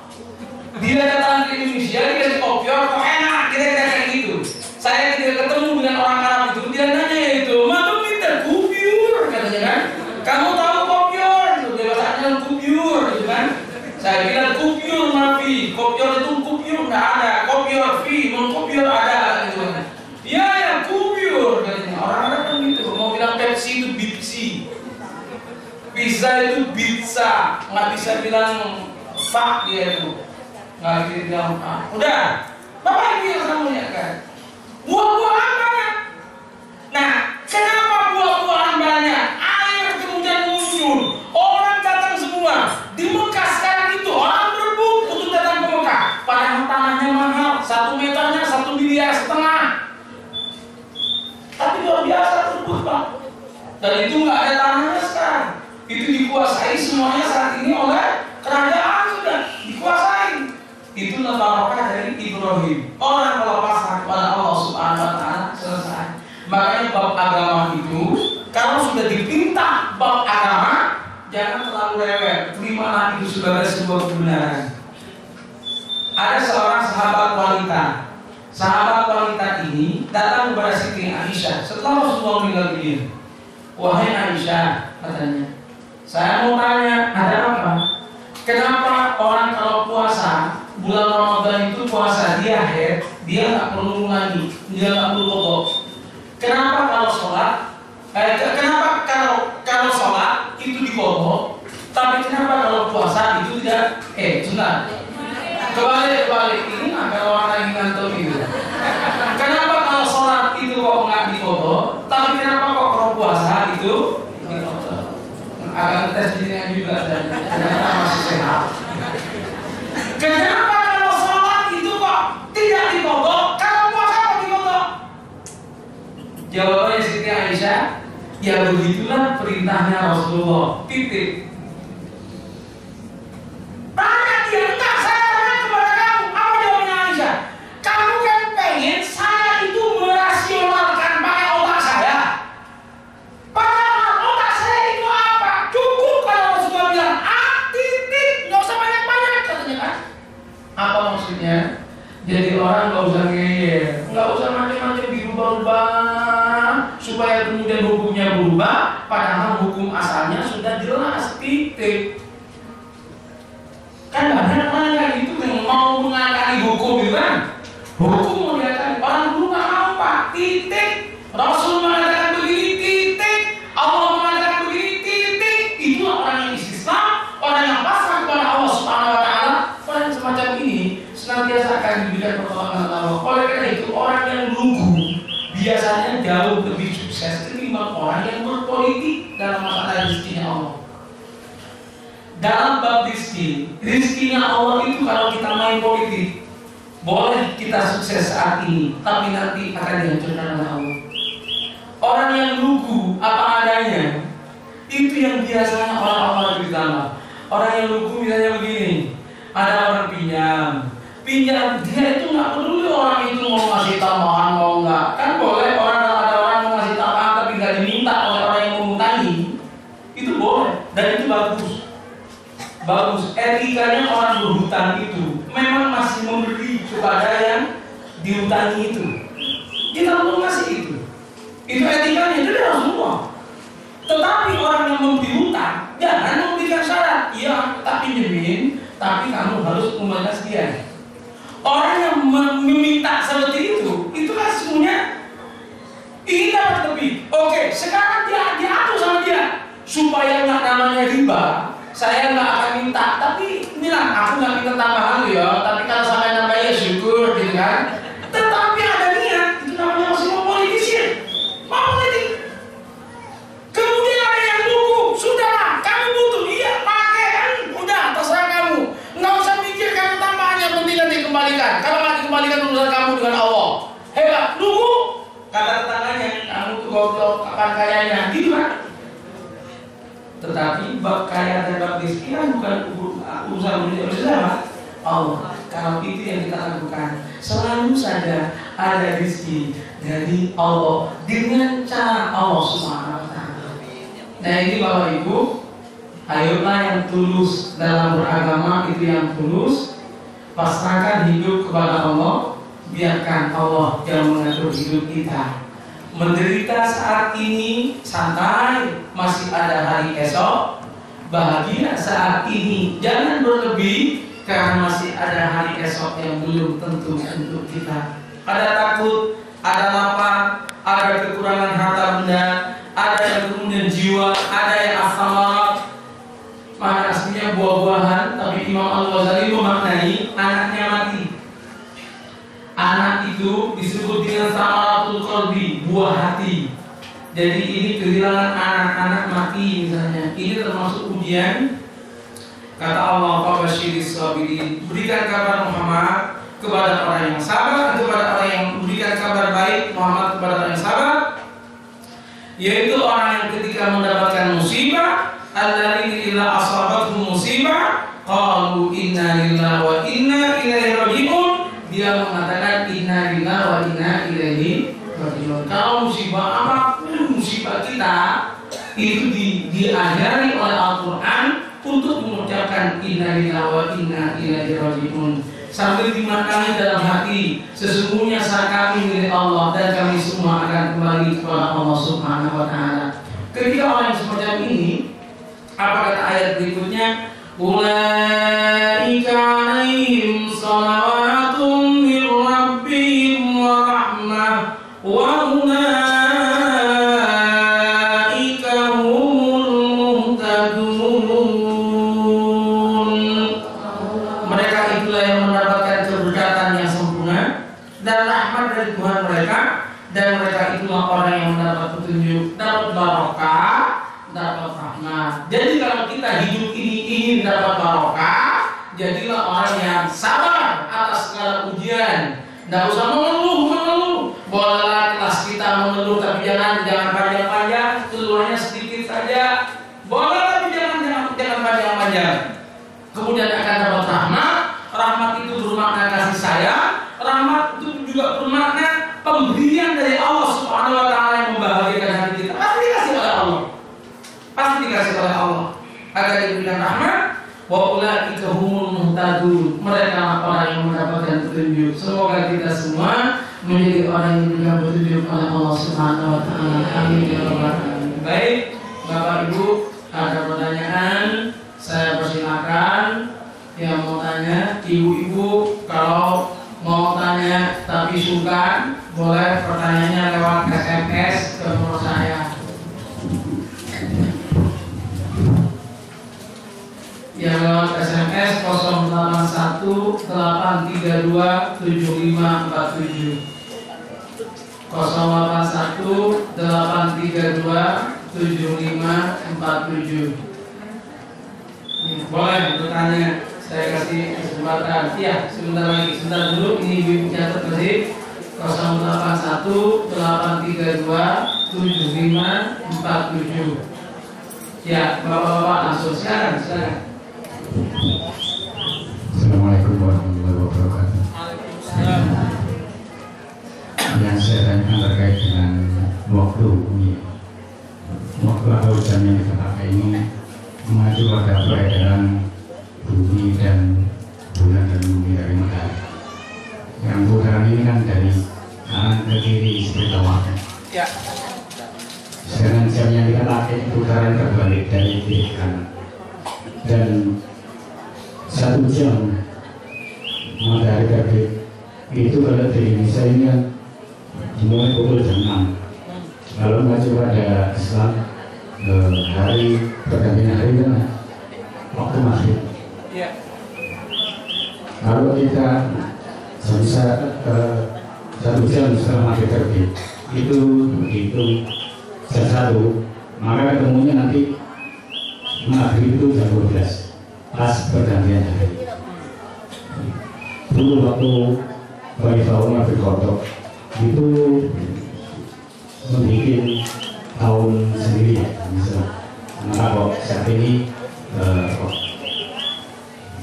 Dia datang ke Indonesia, dia kasih kopior, kok enak, kira-kira kayak gitu. Saya tidak ketemu dengan orang Arab itu, dia nanya itu, "Maka minta kopior," katanya kan. "Kamu tahu kopior?" Itu dia bahasanya kopior, gitu kan. Saya bilang kopior nabi, kopior itu kopior nggak ada, kopior free, non kopior ada, gitu kan. Ya yang kopior, katanya. Orang Arab kan gitu, mau bilang Pepsi itu Bipsi, pizza itu pizza, nggak bisa bilang pak dia itu. Nggak bilang ah. Udah, Bapak Ibu yang saya muliakan, buah-buahan banyak. Nah, kenapa buah-buahan banyak? Air kemudian muncul, orang datang semua. Di Mekah sekarang itu orang berebut untuk datang ke Mekah. Padahal tanahnya mahal, 1 meternya 1,5 miliar. Tapi luar biasa berebut Pak. Dan itu nggak ada tanahnya sekarang. Itu dikuasai semuanya saat ini oleh kerajaan, sudah dikuasai. Itulah barokah dari Ibrahim. Orang kalau pasrah kepada Allah Subhanahu wa taala selesai. Makanya bab agama itu kalau sudah dipinta bab agama jangan terlalu rewel. Terimalah itu sebagai sebuah kebenaran. Ada seorang sahabat wanita. Sahabat wanita ini datang kepada Siti Aisyah setelah Rasulullah meninggal dunia. "Wahai Aisyah," katanya, "saya mau tanya, ada apa?" Kenapa orang kalau puasa bulan Ramadan itu puasa dia head, dia nggak perlu lagi, dia nggak perlu kodok. Kenapa kalau sholat? Kenapa kalau sholat itu dikodok, tapi kenapa kalau puasa itu tidak? Sebentar. Kebalik. Ini nggak orang lagi ngantuk itu. Kenapa kalau sholat itu kok nggak dikodok, tapi kenapa kok kalau puasa itu dikodok? Akan tes dirinya juga dan ternyata masih sehat. Kenapa kalau sholat itu kok tidak dikodok, kalau puasa kok dikodok? Jawabannya Siti Aisyah, ya begitulah perintahnya Rasulullah. Titik. Tanya dia, enggak, saya tanya kepada kamu. Apa jawabannya Aisyah? Kamu kan pengen saya itu merasionalkan pakai otak saya. Padahal otak saya itu apa? Cukup kalau Rasulullah bilang titik, nggak usah banyak-banyak katanya kan? Apa maksudnya? Jadi orang nggak usah ngeyel, nggak usah macam-macam dirubah-rubah supaya kemudian hukumnya berubah. Padahal hukum asalnya sudah jelas, titik. Kan banyak orang yang itu yang mau mengakali hukum itu kan? Hukum mau diakali, orang dulu nggak mau Pak, titik. Rasul mengatakan begini, titik. Allah mengatakan begini, titik. Itu orang yang Islam, orang yang pasrah kepada Allah Subhanahu Wa Taala. Orang yang semacam ini senantiasa akan diberikan pertolongan Allah. Oleh karena itu orang yang lugu biasanya jauh lebih sukses ketimbang orang yang berpolitik dalam masalah rezekinya Allah. Dalam bab rizkinya Allah itu kalau kita main politik, boleh kita sukses saat ini, tapi nanti akan dihancurkan oleh Allah. Orang yang lugu apa adanya, itu yang biasanya orang-orang lebih tambah. Orang yang lugu misalnya begini, ada orang pinjam, dia itu nggak peduli orang itu mau ngasih tambahan mau nggak, kan boleh ada orang mau ngasih tambahan tapi nggak diminta oleh orang yang mengutangi, itu boleh dan itu bagus. Etikanya orang berhutang itu memang masih memberi kepada yang dihutangi itu. Kita perlu ngasih itu etikanya, itu harus semua. Tetapi orang yang memberi hutang jangan memberikan syarat, iya tak pinjemin, tapi kamu harus membayar sekian. Orang yang meminta seperti itu kan sesungguhnya ingin dapat lebih. Oke, sekarang dia diatur sama dia supaya nggak namanya riba. Saya nggak akan minta, tapi bilang aku nggak minta tambahan ya. Tapi kalau sampai nambah ya syukur, gitu kan. Tetapi ada niat, itu namanya masih mau politisir, mau politik. Kemudian ada yang nunggu, sudahlah, kamu butuh, iya pakai kan, udah terserah kamu. Nggak usah mikirkan tambahannya, penting nanti dikembalikan. Kalau nggak dikembalikan urusan kamu dengan Allah. Hebat, nunggu. Kata tetangganya, kamu tuh goblok, kapan kayanya, gitu kan. Tetapi bab kaya dan bab rezeki kan bukan urusan bersama Allah. Kalau itu yang kita lakukan, selalu saja ada rezeki dari Allah dengan cara Allah Subhanahu Wa Taala. Nah ini Bapak Ibu, ayolah yang tulus dalam beragama, itu yang tulus, pasrahkan hidup kepada Allah, biarkan Allah yang mengatur hidup kita. Menderita saat ini santai, masih ada hari esok. Bahagia saat ini, jangan berlebih, karena masih ada hari esok yang belum tentu untuk kita. Ada takut, ada lapar, ada kekurangan harta benda, ada yang kemudian jiwa, ada yang asamarat. Maka aslinya buah-buahan, tapi Imam Al-Ghazali memaknai anaknya mati. Anak itu disebut dengan samaratul qalbi, buah hati. Jadi ini kehilangan anak-anak mati misalnya. Ini termasuk ujian. Kata Allah, "Fabasyiris sabirin." Berikan kabar Muhammad kepada orang yang sabar, kepada orang yang berikan kabar baik Muhammad kepada orang yang sabar, yaitu orang yang ketika mendapatkan musibah, alladzina idza asabatuhum musibah qalu inna lillahi wa inna ilaihi raji'un. Dia mengatakan inna lillahi wa inna ilaihi raji'un. Kalau musibah apapun musibah kita itu diajari oleh Al-Quran untuk mengucapkan inna lillahi wa inna ilaihi raji'un, sambil dimaknai dalam hati sesungguhnya saat kami milik Allah dan kami semua akan kembali kepada Allah Subhanahu Wa Taala. Ketika orang yang semacam ini, apa kata ayat berikutnya? ulaika 'alaihim shalawatun min rabbihim wa rahmah wa ulaika humul muhtadun. Mereka itulah yang mendapatkan keberkatan yang sempurna dan rahmat dari Tuhan mereka, dan mereka itulah orang yang mendapat petunjuk, dapat barokah, dapat rahmat. Jadi kalau kita hidup ini ingin dapat barokah, jadilah orang yang sabar atas segala ujian. Tidak usah mengeluh. Bolehlah kelas kita mengeluh, tapi jangan panjang-panjang, keluhannya sedikit saja. Boleh, tapi jangan panjang-panjang. Kemudian akan dapat rahmat. Rahmat itu bermakna kasih sayang. Rahmat itu juga bermakna pemberian dari Allah Subhanahu wa taala yang membahagiakan hati kita. Pasti dikasih oleh Allah. Agar diberikan rahmat. Wa ulaika humul muhtadun. Mereka orang yang mendapatkan petunjuk. Semoga kita semua menjadi orang yang diberikan petunjuk oleh Allah Subhanahu wa taala. Amin ya rabbal alamin. Baik, Bapak Ibu, ada pertanyaan? Saya persilakan yang mau tanya. Ibu-ibu kalau mau tanya tapi sungkan, boleh pertanyaannya lewat SMS ke nomor saya. Yang lewat SMS 081-832-7547 081-832-7547. Boleh bertanya, saya kasih kesempatan. Iya, sebentar dulu. Ini ibu catat masih 081-832-7547. Ya, bapak-bapak langsung silakan. Assalamualaikum warahmatullahi wabarakatuh. Yang saya tanyakan terkait dengan waktu ini. Waktu atau jam yang kita pakai ini mengacu pada peredaran bumi dan bulan dan bumi dari matahari. Yang putaran ini kan dari kanan ke kiri seperti waktu. Ya. Sedangkan jam yang kita pakai putaran terbalik dari kiri ke kanan. Dan 1 jam matahari terbit itu kalau di Indonesia ini kan dimulai pukul jam 6. Kalau mengacu pada Islam, hari pergantian hari kan waktu maghrib. Ya. Kalau kita bisa 1 jam setelah maghrib terbit itu dihitung jam 1, maka ketemunya nanti maghrib itu jam 12 pas pergantian hari. Dulu waktu Bani Firaun berkodok itu membuat tahun sendiri ya, misalnya. Maka kok saat ini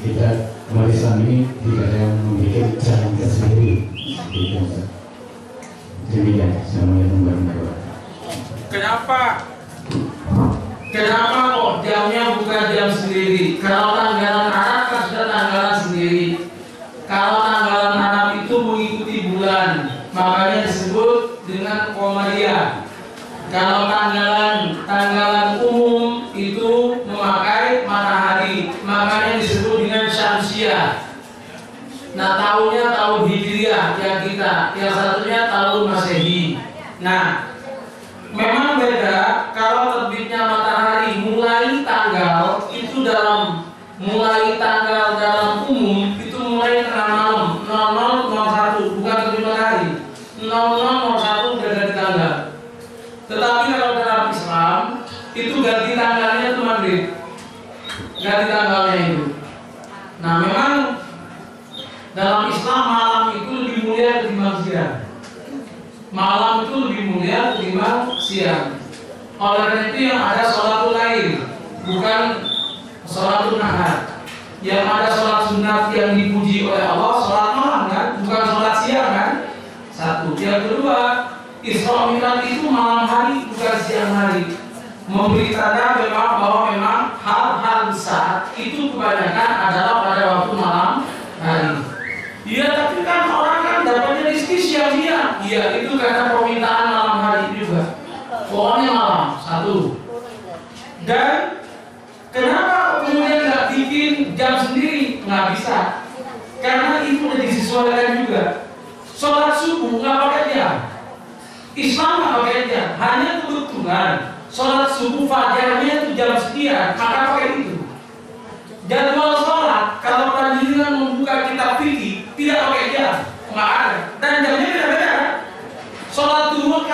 kita umat Islam ini tidak ada yang membuat jam tersendiri. Demikian. Assalamualaikum warahmatullahi wabarakatuh. Kenapa kok jamnya bukan jam sendiri? Kalau tanggalan Arab kan sudah tanggalan sendiri. Kalau tanggalan Arab itu mengikuti bulan, makanya disebut dengan Qamariyah. Kalau tanggalan umum itu memakai matahari, makanya disebut dengan Syamsiyah. Nah, tahunnya tahun Hijriah yang kita, yang satunya tahun Masehi. Nah, memang beda. Kalau terbitnya matahari mulai tanggal itu dalam umum itu mulai tengah malam 0001, bukan terbit matahari 0001 udah ganti tanggal. Tetapi kalau dalam Islam itu ganti tanggalnya itu maghrib, ganti tanggalnya itu. Nah, memang dalam Islam malam itu lebih mulia ketimbang siang. Malam itu lebih mulia ketimbang siang. Oleh karena itu yang ada sholatul lail, bukan sholatul nahar. Yang ada sholat sunat yang dipuji oleh Allah, sholat malam kan, bukan sholat siang kan. Satu. Yang kedua, Isra Mi'raj itu malam hari bukan siang hari. Memberi tanda bahwa memang hal-hal besar itu kebanyakan adalah pada waktu malam hari. Iya, tapi kan orang kan dapatnya rezeki siang-siang. Iya, itu karena permintaan malam hari juga. Pokoknya malam, satu. Dan kenapa kemudian nggak bikin jam sendiri nggak bisa, karena itu udah disesuaikan juga. Sholat subuh nggak pakai jam, Islam nggak pakai jam, hanya kebetulan sholat subuh fajarnya itu jam sekian, maka pakai itu. Jadwal sholat kalau pelajaran membuka kitab fikih tidak pakai jam, nggak ada, dan jamnya beda-beda. Sholat duhur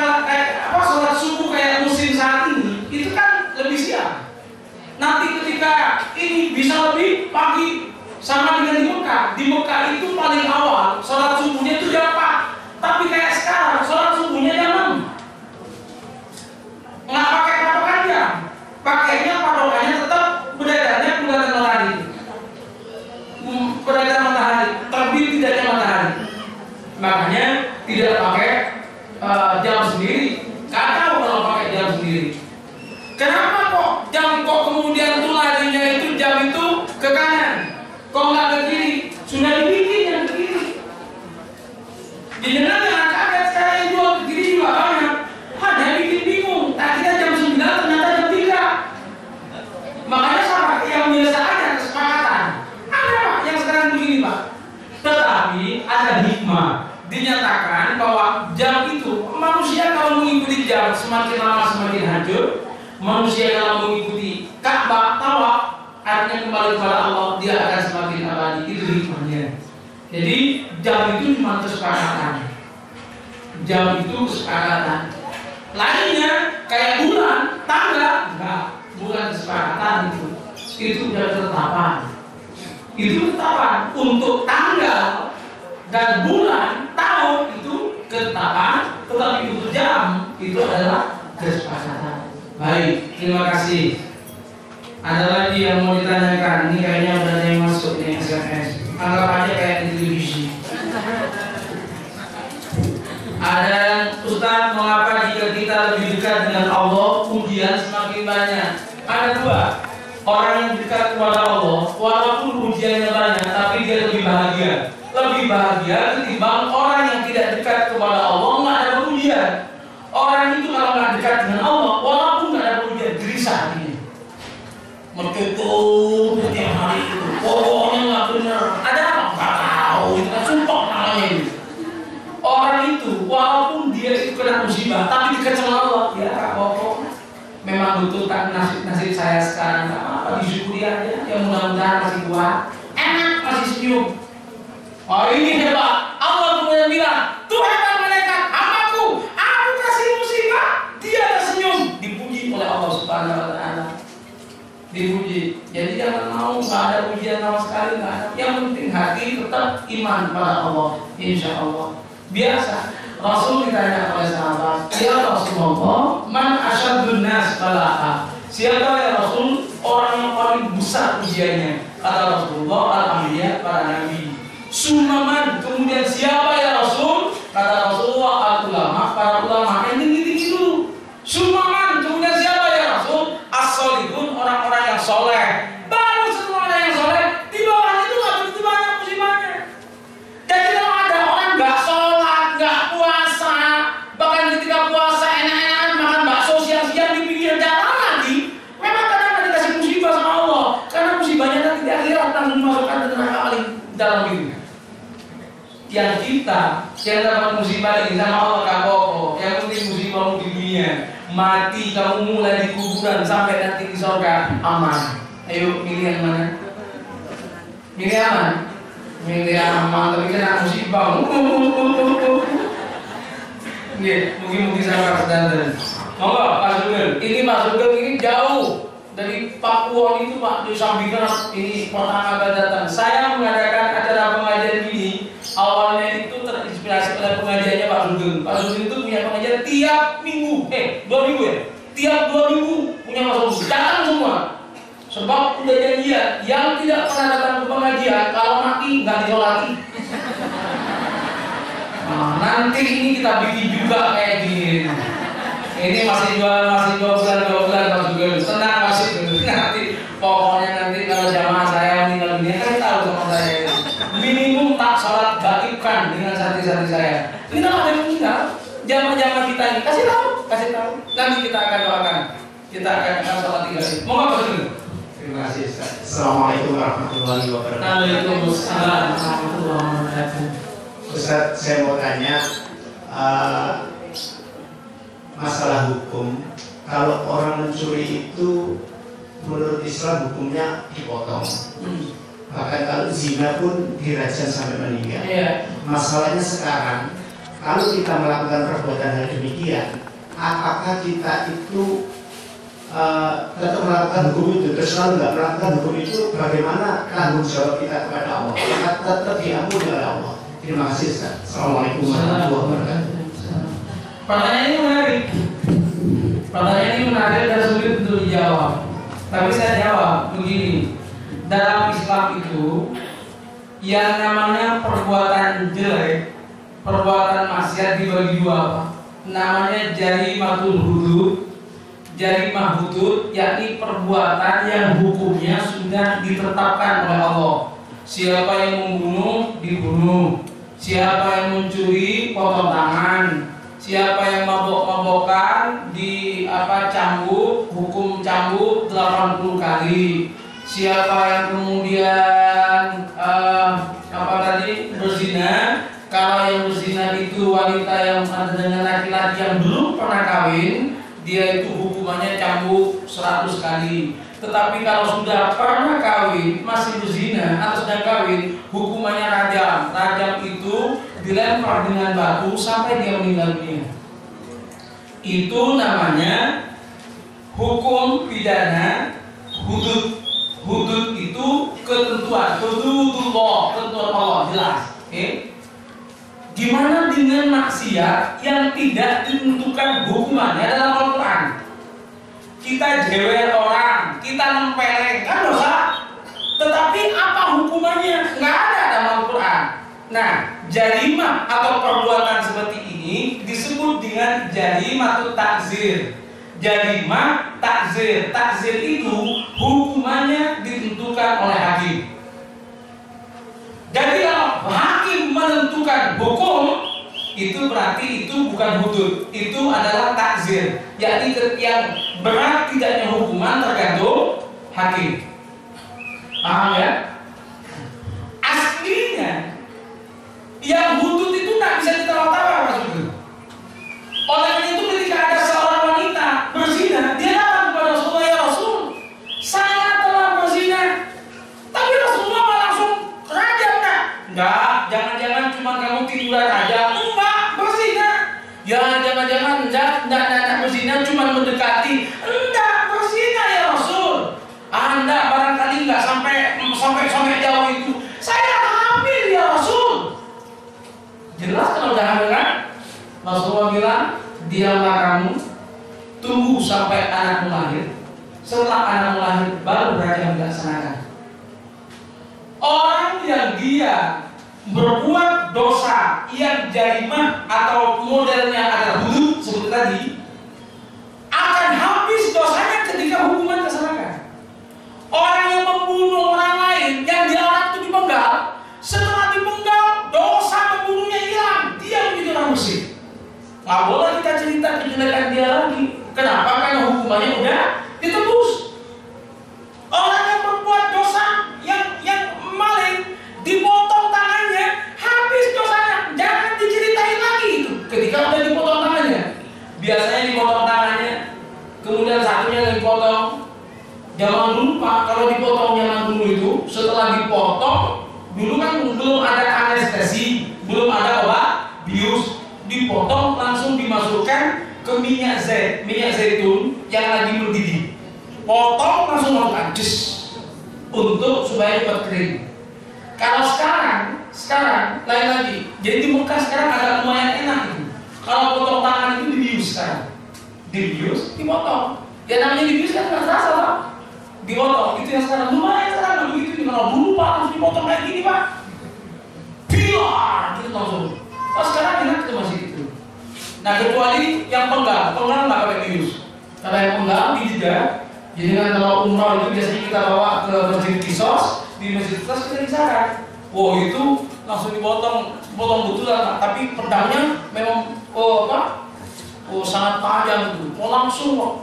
sholat subuh kayak musim saat ini itu kan lebih siang. Nanti ketika ini bisa lebih pagi sama dengan di Mekah. Di Mekah itu paling awal sholat subuhnya itu jam 4. Tapi kayak sekarang sholat subuhnya jam 6. Nggak pakai patokan jam. Pakainya patokannya tetap beredarnya bulan matahari. Beredar matahari, terbit tidaknya matahari. Makanya tidak pakai jam sendiri. Nggak tahu kalau pakai jam sendiri. Kenapa kok jam kok kemudian tuh larinya itu jam itu ke kanan? Kok nggak ke kiri? Sudah dibikin yang ke kiri. Jangan jangan kaget sekarang yang jual ke kiri juga banyak. Ada yang bikin bingung. Tadinya jam 9 ternyata jam 3. Makanya sama yang biasa aja kesepakatan. Ada Pak yang sekarang begini Pak. Tetapi ada hikmah. Dinyatakan bahwa jam itu manusia kalau mengikuti jam semakin lama semakin hancur. Manusia kalau mengikuti Ka'bah tawaf artinya kembali kepada Allah, dia akan semakin abadi. Itu hikmahnya. Jadi jam itu cuma kesepakatan. Jam itu kesepakatan. Lainnya kayak bulan, tanggal enggak, bukan kesepakatan itu. Itu sudah ketetapan. Itu ketetapan untuk tanggal dan bulan, tahun itu ketetapan, tetapi untuk jam itu adalah kesepakatan. Baik, terima kasih. Ada lagi yang mau ditanyakan? Ini kayaknya udah ada yang masuk nih SMS. Anggap aja kayak di televisi. Ada Ustaz, mengapa jika kita lebih dekat dengan Allah, ujian semakin banyak? Ada dua. Orang yang dekat kepada Allah, walaupun ujiannya banyak, tapi dia lebih bahagia. Lebih bahagia ketimbang orang yang tidak dekat kepada Allah, nggak ada ujian. Orang itu kalau nggak dekat dengan Allah, walaupun nggak ada ujian, gelisah ini. Mertutup setiap hari itu, pokoknya nggak benar. Ada apa? Nggak tahu. Itu kan sumpah namanya ini. Orang itu, walaupun dia itu kena musibah, tapi dekat sama Allah, ya Kak Koko, memang betul tak nasib saya sekarang. Nggak apa-apa, disyukuri aja. Yang mudah-mudahan masih kuat, enak, masih senyum. Oh ini hebat. Allah kemudian bilang, Tuhan dan malaikat, hambaku, aku kasih musibah, dia tersenyum. Dipuji oleh Allah Subhanahu Wa Taala. Dipuji. Jadi jangan mau nggak ada ujian sama sekali, nggak ada. Yang penting hati tetap iman pada Allah. Insya Allah. Biasa. Rasul ditanya oleh sahabat, ya Rasulullah, man asyadun nas balaa. Siapa ya Rasul? Orang yang paling besar ujiannya. Kata Rasulullah, al-anbiya, para nabi. Sunaman, kemudian siapa ya Rasul? Kata Rasulullah, al-ulama, para ulama. Yang tinggi-tinggi dulu. Sunaman, kemudian siapa ya Rasul? As-solihun, orang-orang yang soleh. Baru setelah orang yang soleh, di bawah itu nggak begitu banyak musibahnya. Jadi kalau ada orang nggak sholat, nggak puasa, bahkan ketika puasa enak-enakan makan bakso siang-siang di pinggir jalan lagi, memang kadang nggak dikasih musibah sama Allah, karena musibahnya nanti di akhirat akan dimasukkan ke neraka paling dalam itu. Yang kita yang dapat musibah ini sama Allah Kak Koko, yang penting musibahmu di dunia, mati kamu mulai di kuburan sampai nanti di surga aman. Ayo milih yang mana? Milih aman. Milih aman, tapi kena musibah. Mungkin sama standar. Monggo Pak Sugeng. Ini Pak Sugeng ini jauh dari Papua itu Pak, di samping ini pertama kali datang. Saya mengadakan acara pengajian ini awalnya itu terinspirasi oleh pengajiannya Pak Sugeng. Pak Sugeng itu punya pengajian tiap minggu, 2 minggu ya. Tiap 2 minggu punya Pak Sugeng. Datang semua. Sebab udah janjian, yang tidak pernah datang ke pengajian kalau mati nggak disolati. Nah, nanti ini kita bikin juga kayak gini. Ini masih 2 bulan Pak Sugeng. Tenang masih nanti. Pokoknya nanti kalau jamaah saya meninggal dunia kan tahu sama saya. Minimum tak sholat gaibkan dengan santri-santri saya. Ini kalau ada yang meninggal, jamaah kita ini kasih tahu. Nanti kita akan doakan. Kita akan sholat 3 kali. Mau apa Pak Sugeng? Terima kasih Ustaz. Assalamualaikum warahmatullahi wabarakatuh. Waalaikumsalam warahmatullahi wabarakatuh. Ustaz, saya mau tanya masalah hukum. Kalau orang mencuri itu menurut Islam hukumnya dipotong. Bahkan kalau zina pun dirajam sampai meninggal. Masalahnya sekarang, kalau kita melakukan perbuatan hal demikian, apakah kita itu tetap melakukan hukum itu? Terus kalau nggak melakukan hukum itu, bagaimana tanggung jawab kita kepada Allah? Kita tetap diampuni oleh Allah. Terima kasih Ustaz. Assalamualaikum warahmatullahi wabarakatuh. Pertanyaan ini menarik. Pertanyaan ini menarik dan sulit untuk dijawab. Tapi saya jawab begini. Dalam Islam itu yang namanya perbuatan jelek, perbuatan maksiat dibagi dua apa? Namanya jarimatul hudud. Jarimah hudud yakni perbuatan yang hukumnya sudah ditetapkan oleh Allah. Siapa yang membunuh dibunuh, siapa yang mencuri potong tangan, siapa yang mabok-mabokan cambuk, hukum cambuk 80 kali. Siapa yang kemudian berzina, kalau yang berzina itu wanita yang ada dengan laki-laki yang belum pernah kawin, dia itu hukumannya cambuk 100 kali. Tetapi kalau sudah pernah kawin, masih berzina atau sedang kawin, hukumannya rajam. Rajam itu dilempar dengan batu sampai dia meninggal dunia. Itu namanya hukum pidana hudud. Hudud itu ketentuan, hududullah, ketentuan Allah, jelas. Gimana dengan maksiat yang tidak ditentukan hukumannya dalam Al-Quran? Kita jewer orang, kita nempeleng, kan dosa. Tetapi apa hukumannya? Nggak ada dalam Al-Quran. Nah, jarimah atau perbuatan seperti ini disebut dengan jarimatut takzir. Jarimah takzir. Takzir itu hukumannya ditentukan oleh hakim. Jadi kalau hakim menentukan hukum, itu berarti itu bukan hudud, itu adalah takzir. Yakni yang berat tidaknya hukuman tergantung hakim. Paham ya? Aslinya yang hudud itu tidak bisa ditawar-tawar, maksudnya. Oleh karena itu ketika ada seorang wanita berzina, dia datang kepada Rasulullah, ya Rasul, saya telah berzina, tapi Rasulullah langsung rajam enggak? Enggak, jangan-jangan cuma kamu tiduran aja. Enggak, berzina. Ya jangan-jangan enggak berzina, cuma mendekati. Enggak, berzina ya Rasul. Anda barangkali enggak sampai jauh itu. Saya hamil ya Rasul. Jelas kalau udah hamil kan? Rasulullah bilang, diamlah kamu, tunggu sampai anakmu lahir. Setelah anakmu lahir, baru rajam dilaksanakan. Orang yang dia berbuat dosa yang jarimah atau modelnya adalah hudud seperti tadi, akan habis dosanya ketika hukuman dilaksanakan. Orang yang membunuh orang lain yang dia orang itu dipenggal, setelah dipenggal dosa membunuhnya hilang, dia menjadi orang bersih. Nggak boleh kita cerita kejelekan dia lagi. Kenapa? Karena hukumannya udah ditebus. Orang yang berbuat dosa yang maling, dipotong tangannya, habis dosanya. Jangan diceritain lagi itu. Ketika udah dipotong tangannya, biasanya dipotong tangannya, kemudian satunya lagi dipotong. Jangan lupa kalau dipotong jangan dulu itu. Setelah dipotong, dulu kan belum ada anestesi, belum ada obat bius. Dipotong langsung dimasukkan ke minyak zaitun yang lagi mendidih. Potong langsung masukkan untuk supaya cepat kering. Kalau sekarang lain lagi. Jadi di Mekah sekarang agak lumayan enak itu. Kalau potong tangan itu dibius sekarang. Dibius, dipotong. Ya namanya dibius kan nggak terasa Pak. Dipotong itu yang sekarang lumayan sekarang begitu. Kalau dulu Pak harus dipotong kayak gini Pak. Pilar gitu langsung. Oh sekarang enak itu masih itu. Nah kecuali yang penggal nggak pakai bius. Karena yang penggal di Jeddah. Jadi kan kalau umrah itu biasanya kita bawa ke masjid Qisas, di masjid Qisas kita disarkan. Wow itu langsung potong betulan, tapi pedangnya memang sangat tajam itu. Langsung kok.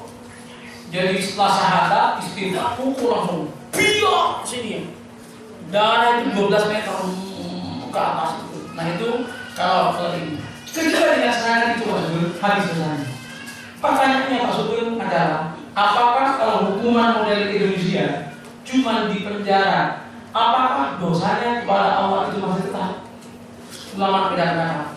Jadi setelah syahadat istighfar pukul langsung. biok sini. Darah itu 12 meter ke atas itu. Nah itu kalau ini. Ketika dilaksanakan itu habis selesai. Pertanyaannya Pak Sugeng adalah, apakah kalau hukuman model Indonesia cuma di penjara, apakah dosanya kepada Allah itu masih tetap? Ulama beda-beda.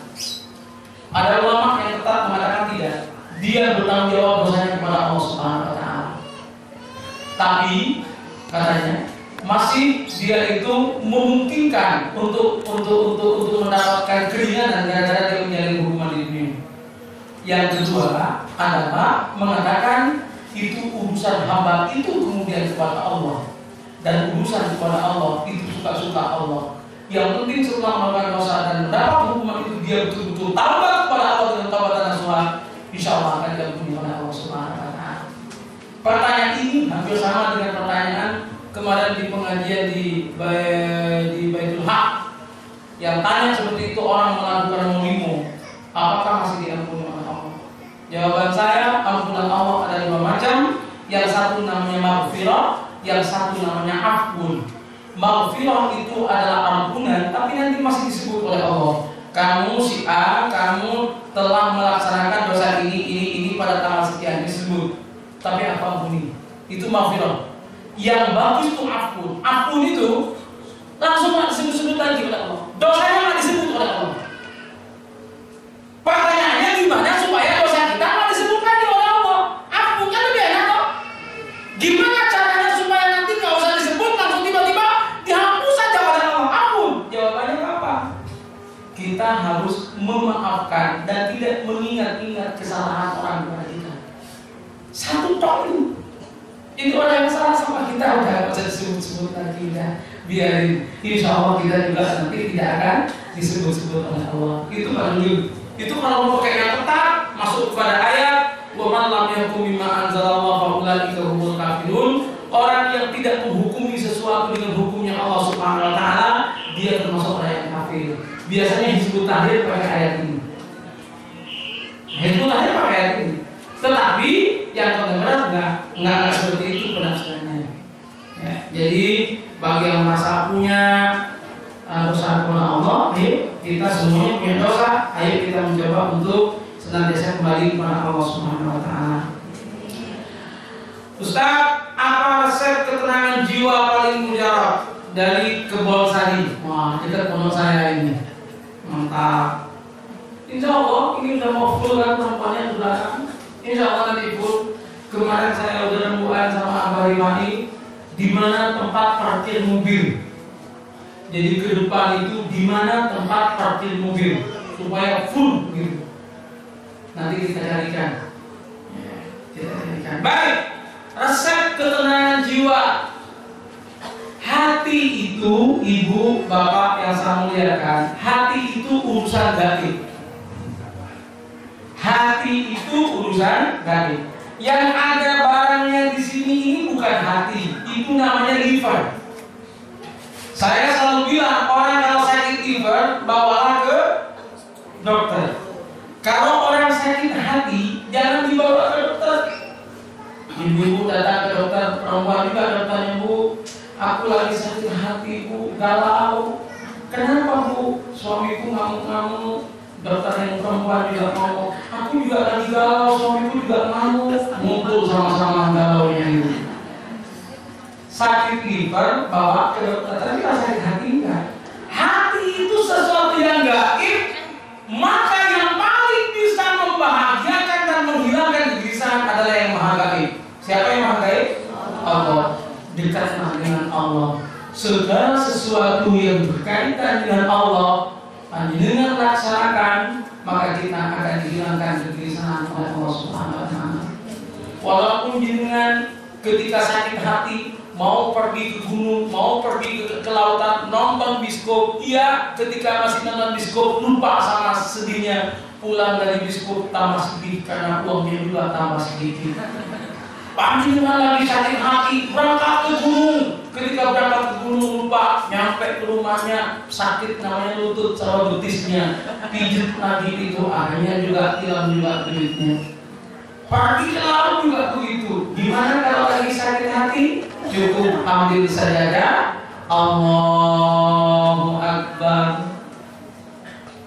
Ada ulama yang tetap mengatakan tidak. Dia bertanggung jawab dosanya kepada Allah Subhanahu wa taala. Tapi katanya masih dia itu memungkinkan untuk mendapatkan keringanan gara-gara dia menjalani hukuman di dunia. Yang kedua adalah mengatakan itu urusan hamba itu kemudian kepada Allah, dan urusan kepada Allah itu suka-suka Allah. Yang penting setelah melakukan dosa dan mendapat hukuman itu dia betul-betul taubat kepada Allah dengan taubat dan nasuha, insya Allah akan diampuni oleh Allah Subhanahu wa taala. Pertanyaan ini hampir sama dengan pertanyaan kemarin di pengajian di Baitul Haq yang tanya seperti itu, orang melakukan molimo apakah masih diampuni oleh Allah? Jawaban saya, ampunan Allah ada 5 macam. Yang satu namanya maghfirah, yang satu namanya afun. Maghfirah itu adalah ampunan, tapi nanti masih disebut oleh Allah, kamu si A, kamu telah melaksanakan dosa ini pada tanggal sekian, disebut, tapi aku ampuni. Itu maghfirah. Yang bagus itu afun. Afun itu langsung disebut lagi oleh Allah, dosanya nggak disebut oleh Allah. Pertanyaannya gimana supaya dosa kita nggak disebut lagi oleh Allah? Afunnya lebih enak kok. Gimana caranya supaya nanti nggak usah disebut, langsung tiba-tiba dihapus saja oleh Allah? Ampun. Jawabannya apa? Kita harus memaafkan dan tidak mengingat-ingat kesalahan orang kepada kita. Satu tok itu orang yang salah sama kita udah nggak usah disebut-sebut lagi, udah biarin. Insya Allah kita juga nanti tidak akan disebut-sebut oleh Allah. Itu paling dulu. Itu kalau mau pakai yang ketat, masuk kepada ayat wa man lam yahkum bima anzalallahu fa ulaika humul kafirun. Orang yang tidak menghukumi sesuatu dengan hukumnya Allah Subhanahu wa taala, dia termasuk orang yang kafir. Biasanya Hizbut Tahrir pakai ayat ini. Hizbut Tahrir pakai ayat ini. Tetapi yang benar enggak seperti itu penafsirannya. Ya, jadi bagi yang merasa punya dosa kepada Allah, kita semuanya punya dosa. Ayo kita mencoba untuk senantiasa kembali kepada Allah Subhanahu wa taala. Ustaz, apa resep ketenangan jiwa paling mujarab dari Kebon Sari? Wah, dekat pondok saya ini. Mantap. Insya Allah ini udah mau full kan perempuannya di belakang. Insya Allah nanti full. Kemarin saya udah rembukan sama Abah Rimani di mana tempat parkir mobil. Jadi ke depan itu di mana tempat parkir mobil supaya full gitu. Nanti kita carikan. Baik, resep ketenangan jiwa. Hati itu, ibu, bapak yang saya muliakan, hati itu urusan gaib. Hati itu urusan gaib. Yang ada barangnya di sini ini bukan hati, itu namanya liver. Saya selalu bilang orang kalau sakit liver bawalah ke dokter. Kalau orang sakit hati jangan dibawa ke dokter. Ibu-ibu datang ke dokter, perempuan juga dokternya, Bu, aku lagi sakit hati, Bu, galau. Kenapa, Bu? Suamiku ngamuk-ngamuk. Dokter yang perempuan juga ngomong, aku juga lagi galau, suamiku juga ngamuk. Ngumpul sama-sama galaunya itu. Sakit liver bawa ke dokter, tapi kalau sakit hati enggak. Hati itu sesuatu yang gaib, maka yang paling bisa membahagiakan dan menghilangkan kegelisahan adalah yang maha gaib. Siapa yang maha gaib? Allah. Dekatlah dengan Allah. Segala sesuatu yang berkaitan dengan Allah dengan laksanakan, maka kita akan dihilangkan kegelisahan oleh Allah Subhanahu wa taala. Walaupun jenengan ketika sakit hati mau pergi ke gunung, mau pergi ke lautan, nonton bioskop, iya, ketika masih nonton bioskop lupa sama sedihnya, pulang dari bioskop tambah sedih karena uangnya juga tambah sedikit. Panjenengan lagi sakit hati, berangkat ke gunung. Ketika berangkat ke gunung lupa, nyampe ke rumahnya sakit namanya lutut sama betisnya, pijet lagi itu, akhirnya juga hilang juga duitnya. Pergi ke laut juga begitu. Gimana kalau lagi sakit hati? cukup ambil sajadah, Allahu Akbar.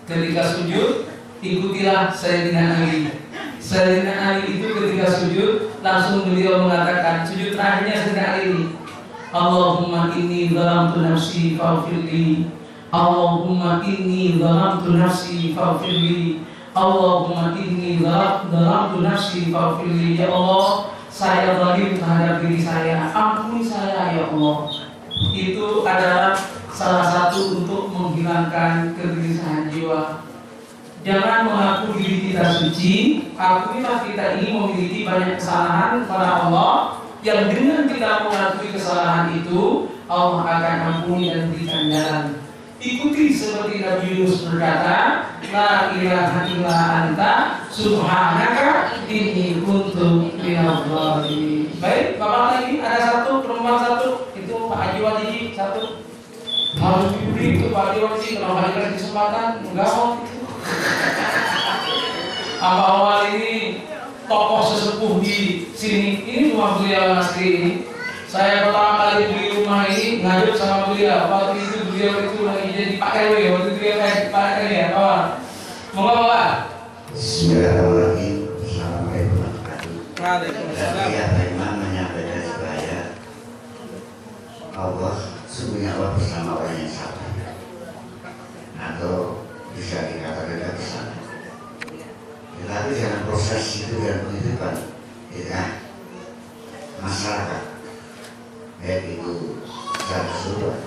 Ketika sujud, ikutilah Sayyidina Ali. Sayyidina Ali itu ketika sujud, langsung beliau mengatakan, sujud terakhirnya Sayyidina Ali ini, Allahumma inni zalamtu nafsi faghfirli, Allahumma inni zalamtu nafsi faghfirli, Allahumma inni zalamtu nafsi faghfirli. Ya Allah, saya zalim terhadap diri saya, ampuni saya ya Allah. Itu adalah salah satu untuk menghilangkan kegelisahan jiwa. Jangan mengaku diri kita suci, akuilah kita ini memiliki banyak kesalahan kepada Allah, yang dengan kita mengakui kesalahan itu, Allah akan ampuni dan berikan jalan. Ikuti seperti Nabi Yunus berkata, La ilaha illa anta subhanaka inni kuntu minadh dhalimin. Baik, Bapak lagi ada satu, perempuan satu, itu Pak Haji Wadiji satu. Harus diberi itu Pak Haji Wadiji, kalau hadirkan kesempatan, enggak mau. Abah Awal ini tokoh sesepuh di sini. Ini rumah beliau asli ini. Saya pertama kali beli rumah ini ngajak sama beliau. Waktu itu beliau itu lagi jadi Pak RW. Waktu itu dia kayak Pak RW ya, kawan. Moga Bapak. Bismillahirrahmanirrahim. Assalamualaikum warahmatullahi wabarakatuh. Waalaikumsalam. Ya, bagaimana menyampaikan supaya Allah sungguhnya Allah bersama orang yang sabar, atau bisa dikatakan bersama. Tetapi dalam proses itu dalam kehidupan kita masyarakat, baik itu secara keseluruhan,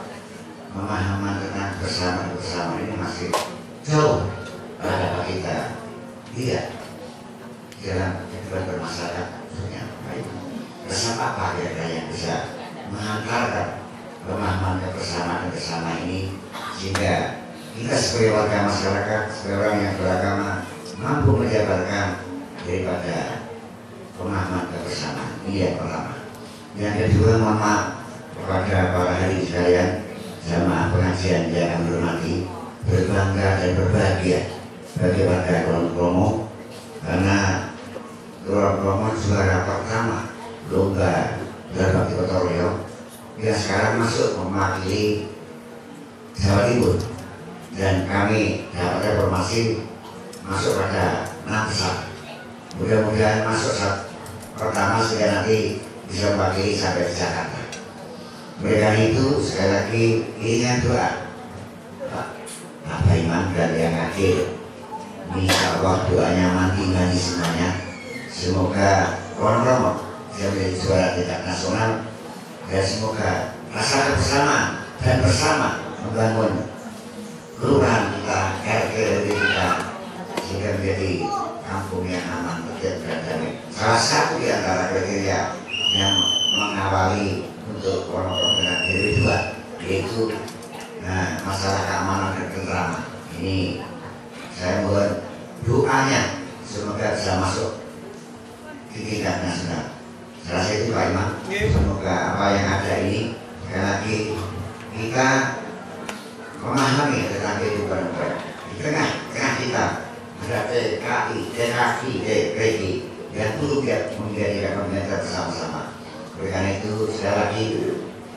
pemahaman tentang bersama ini masih jauh pada kita. Iya, dalam kehidupan bermasyarakat punya baik. Bersama apa kira-kira yang bisa mengantarkan pemahaman kebersamaan bersama ini, sehingga kita sebagai warga masyarakat, sebagai orang yang beragama, mampu menjabarkan daripada pemahaman kebersamaan. Ini yang pertama. Yang kedua, mohon maaf kepada para hadirin sekalian, jamaah pengajian yang kami hormati, berbangga dan berbahagia bagi warga Kulon Progo, karena Kulon Progo juara pertama lomba Bakti Kota Riau yang sekarang masuk mewakili Jawa Timur, dan kami dapat informasi masuk pada 6 besar. Mudah-mudahan masuk saat pertama sehingga nanti bisa mewakili sampai ke Jakarta. Mereka itu sekali lagi ingin doa Pak Iman dan yang hadir. Insya Allah doanya mati semuanya. Semoga Kulon bisa menjadi juara tingkat nasional, dan semoga rasa kebersamaan dan bersama membangun kelurahan kita, RT kita, sehingga menjadi kampung yang aman, tertib dan damai. Salah satu di antara kriteria yang mengawali untuk orang-orang dengan diri dua, yaitu masalah keamanan dan ketentraman. Ini saya mohon doanya semoga bisa masuk di tingkat nasional. Saya rasa itu Pak Imam. Semoga apa yang ada ini sekali lagi kita memahami tentang kehidupan mereka. Di tengah kita ada TKI, DKI yang perlu menjadi pemerintah bersama-sama. Oleh karena itu sekali lagi,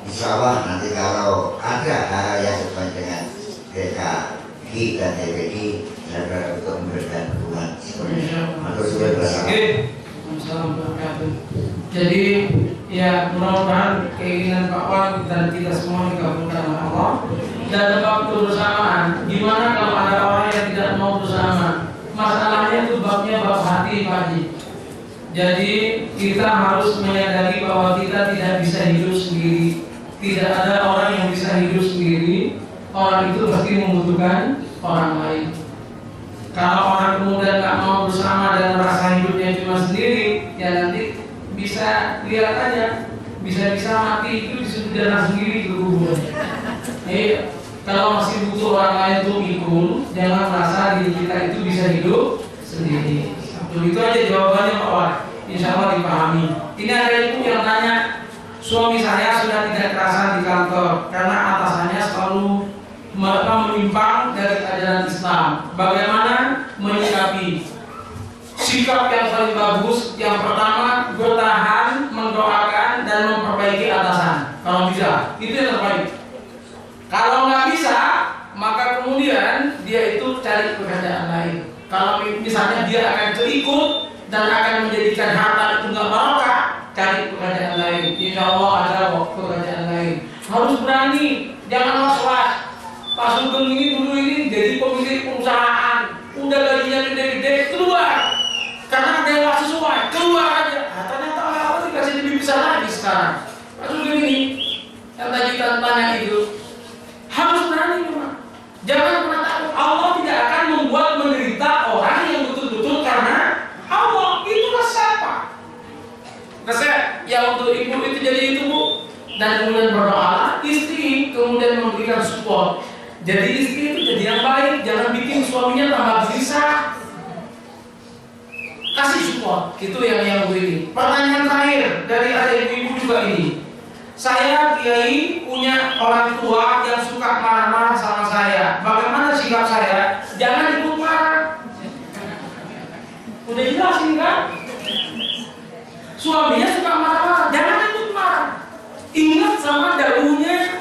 insya Allah nanti kalau ada hal yang sesuai dengan DKI dan DPI, saya berharap untuk memberikan dukungan sepenuhnya. Matur suwun bersama. Jadi ya mudah-mudahan keinginan Pak Wan dan kita semua dikabulkan oleh Allah. Dan waktu bersamaan, gimana kalau ada orang yang tidak mau bersama? Masalahnya itu babnya bab hati, Pak Haji. Jadi kita harus menyadari bahwa kita tidak bisa hidup sendiri. Tidak ada orang yang bisa hidup sendiri. Orang itu pasti membutuhkan orang lain. Kalau orang kemudian nggak mau bersama dan merasa hidupnya cuma sendiri, ya nanti bisa lihat aja, bisa mati itu disuruh jalan sendiri ke kubur. Kalau masih butuh orang lain untuk ikut, jangan merasa diri kita itu bisa hidup sendiri. Begitu aja jawabannya Pak Wan. Insya Allah dipahami. Ini ada ibu yang tanya, suami saya sudah tidak kerasan di kantor karena atasannya selalu menyimpang dari ajaran Islam. Bagaimana menyikapi? sikap yang paling bagus yang pertama bertahan, mendoakan dan memperbaiki atasan. Kalau bisa, itu yang terbaik. Kalau nggak bisa, maka kemudian dia itu cari pekerjaan lain. Kalau misalnya dia akan keikut dan akan menjadikan harta itu nggak barokah, cari pekerjaan lain. Insya Allah ada pekerjaan lain. Harus berani, jangan was-was. Pak Sugeng ini dulu ini jadi pemilik perusahaan, udah gajinya gede-gede, keluar. Karena ada yang nggak sesuai, keluar aja. Ternyata apa dikasih lebih besar lagi sekarang. Pak Sugeng ini yang tadi kita tanya itu harus berani memang. Jangan pernah takut. Allah tidak akan membuat menderita orang yang betul-betul karena Allah. Itulah siapa. Resep yang untuk ibu itu jadi itu bu. Dan kemudian berdoa, istri kemudian memberikan support. Jadi istri itu jadi yang baik, jangan bikin suaminya tambah gelisah. Kasih support, itu yang begini. Pertanyaan terakhir dari ada ibu-ibu juga ini. Saya Kiai punya orang tua yang suka marah-marah sama saya. Bagaimana sikap saya? Jangan ikut marah. Udah jelas ini kan? Suaminya suka marah-marah, jangan ikut marah. Ingat sama daunnya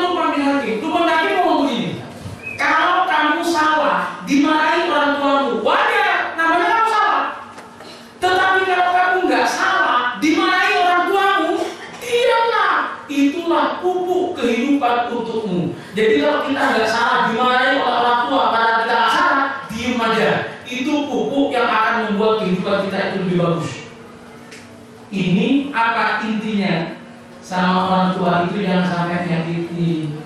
Luqman bin Hakim. Luqman bin Hakim ngomong begini, kalau kamu salah dimarahi orang tuamu, wajar, namanya kamu salah. Tetapi kalau kamu nggak salah dimarahi orang tuamu, diamlah. Itulah pupuk kehidupan untukmu. Jadi kalau kita nggak salah dimarahi oleh orang tua, padahal kita nggak salah, diem aja. Itu pupuk yang akan membuat kehidupan kita itu lebih bagus. Ini apa intinya? Sama orang tua itu jangan sampai menyakiti.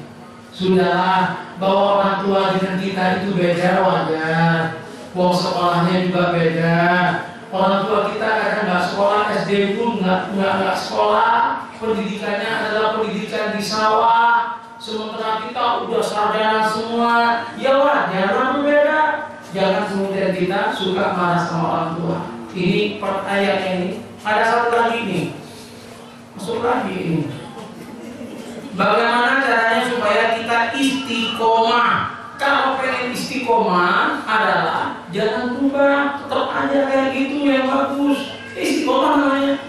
Sudahlah, bahwa orang tua dengan kita itu beda wajar. Wong sekolahnya juga beda. Orang tua kita kadang nggak sekolah, SD pun nggak sekolah. Pendidikannya adalah pendidikan di sawah. Sementara kita udah sarjana semua. Ya wajar lah berbeda. Jangan kemudian kita suka marah sama orang tua. Ini pertanyaan ini. Ada satu lagi nih. Masuk lagi ini. Bagaimana caranya supaya kita istiqomah? Kalau pengen istiqomah adalah jangan berubah, tetap aja kayak gitu yang bagus. Istiqomah namanya.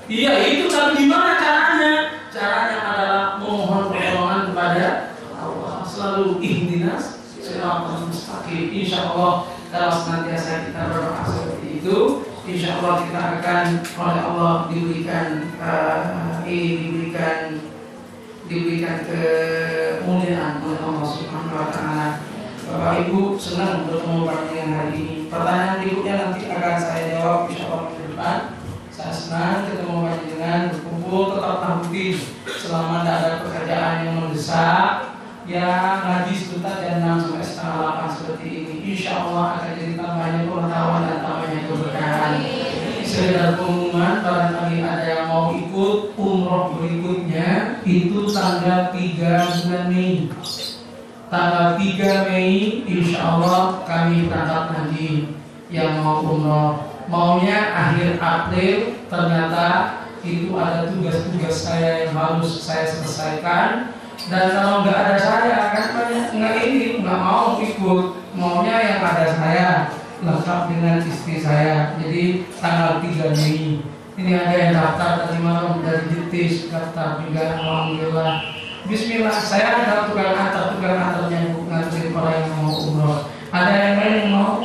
Iya itu, tapi gimana caranya? Caranya adalah memohon pertolongan kepada Allah. Selalu ihdinas siratal mustaqim. Insya Allah kalau senantiasa kita berdoa seperti itu, insya Allah kita akan oleh Allah diberikan kemuliaan oleh Allah Subhanahu Wa Taala. Bapak Ibu senang bertemu pada hari ini. Pertanyaan berikutnya nanti akan saya jawab insya Allah minggu depan. Saya senang ketemu dengan berkumpul, tetap takutin selama tidak ada pekerjaan yang mendesak. Ya ngaji sebentar jam 6 sampai setengah 8 seperti ini. Insya Allah akan jadi tambahnya pengetahuan dan tambahnya keberkahan. Sekedar pengumuman, barangkali ada yang mau ikut umroh berikutnya itu tanggal 3 bulan Mei. Tanggal 3 Mei insya Allah kami berangkat haji. Yang mau umroh maunya akhir April, ternyata itu ada tugas-tugas saya yang harus saya selesaikan. Dan kalau nggak ada saya kan nggak mau ikut, maunya yang ada saya lengkap dengan istri saya. Jadi tanggal 3 Mei ini ada yang daftar tadi malam dari Jetis, daftar juga alhamdulillah. Bismillah, saya ada tukang antarnya nganterin orang yang mau umroh. Ada yang lain yang mau?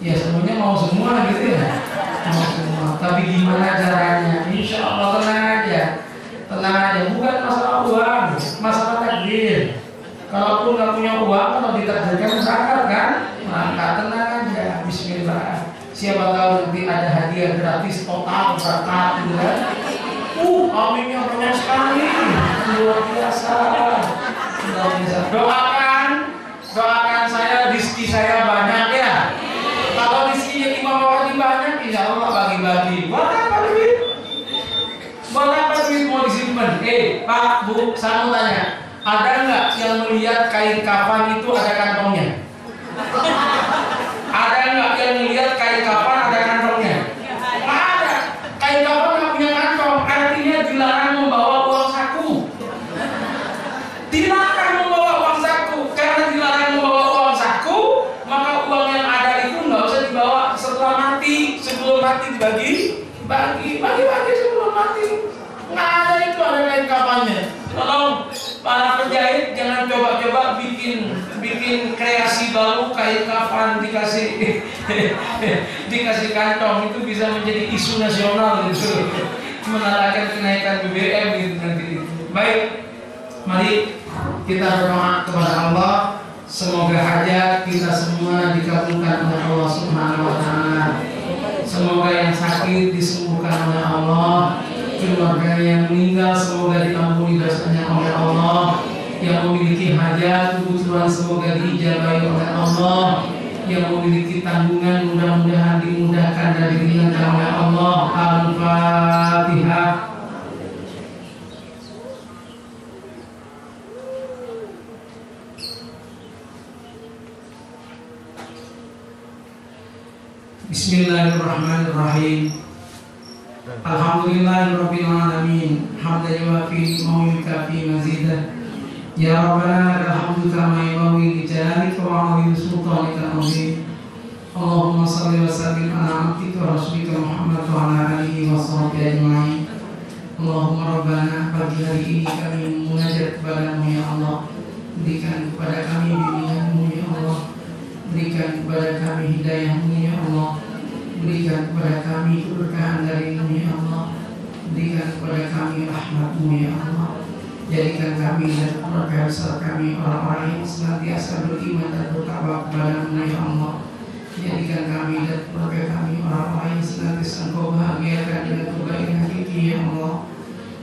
Ya semuanya mau semua gitu ya, mau semua. Tapi gimana caranya? Insya Allah tenang aja, bukan masalah uang, masalah takdir. Kalaupun nggak punya uang, kalau ditakdirkan berangkat kan, maka tenang aja. Bismillah. Siapa tahu nanti ada hadiah gratis total berangkat gitu kan? Aminnya banyak sekali, luar biasa. Doakan saya, rezeki saya banyak ya. Kalau rezekinya Imam Mawati banyak, insya Allah bagi-bagi. Buat apa duit? Mau disimpan? Pak, Bu, saya mau tanya, ada nggak yang melihat kain kafan itu ada kantongnya? Ada nggak yang melihat kain kafan ada kantongnya? Nggak ada. Kain kafan nggak punya kantong, artinya dilarang membawa uang saku. Dilarang membawa uang saku, karena dilarang membawa uang saku, maka uang yang ada itu nggak usah sebelum mati bagi sebelum mati. Nggak ada itu, ada lain kapannya. Tolong para penjahit jangan coba-coba bikin kreasi baru kain kafan dikasih kantong, itu bisa menjadi isu nasional gitu, menandakan kenaikan BBM gitu nanti. Baik, mari kita berdoa kepada Allah, semoga hajat kita semua dikabulkan oleh Allah Subhanahu wa taala. Semoga yang sakit disembuhkan oleh Allah, keluarga yang meninggal semoga diampuni dosanya oleh Allah, yang memiliki hajat kebutuhan semoga diijabahi oleh Allah, yang memiliki tanggungan mudah-mudahan dimudahkan dan diringankan oleh Allah. Al-Fatihah. Bismillahirrahmanirrahim. Alhamdulillahirabbil alamin. Hamdan yuwafi wa yukafi mazidah. Ya Rabbana lakal hamdu kama yanbaghi li jalalika wa 'azimi sultanikal azim. Allahumma shalli wa sallim ala abdika wa rasulika Muhammad wa ala alihi wa sahbihi ajma'in. Allahumma Rabbana, pagi hari ini kami munajat kepadamu ya Allah. Berikan kepada kami bimbinganmu ya Allah. Berikan kepada kami hidayahmu ya Allah. Berikan kepada kami keberkahan darimu ya Allah. Berikan kepada kami rahmatmu ya Allah. Jadikan kami dan keluarga besar kami orang-orang yang senantiasa beriman dan bertakwa kepadamu ya Allah. Jadikan kami dan keluarga kami orang-orang yang senantiasa Engkau bahagiakan dengan kebaikan hakiki ya Allah.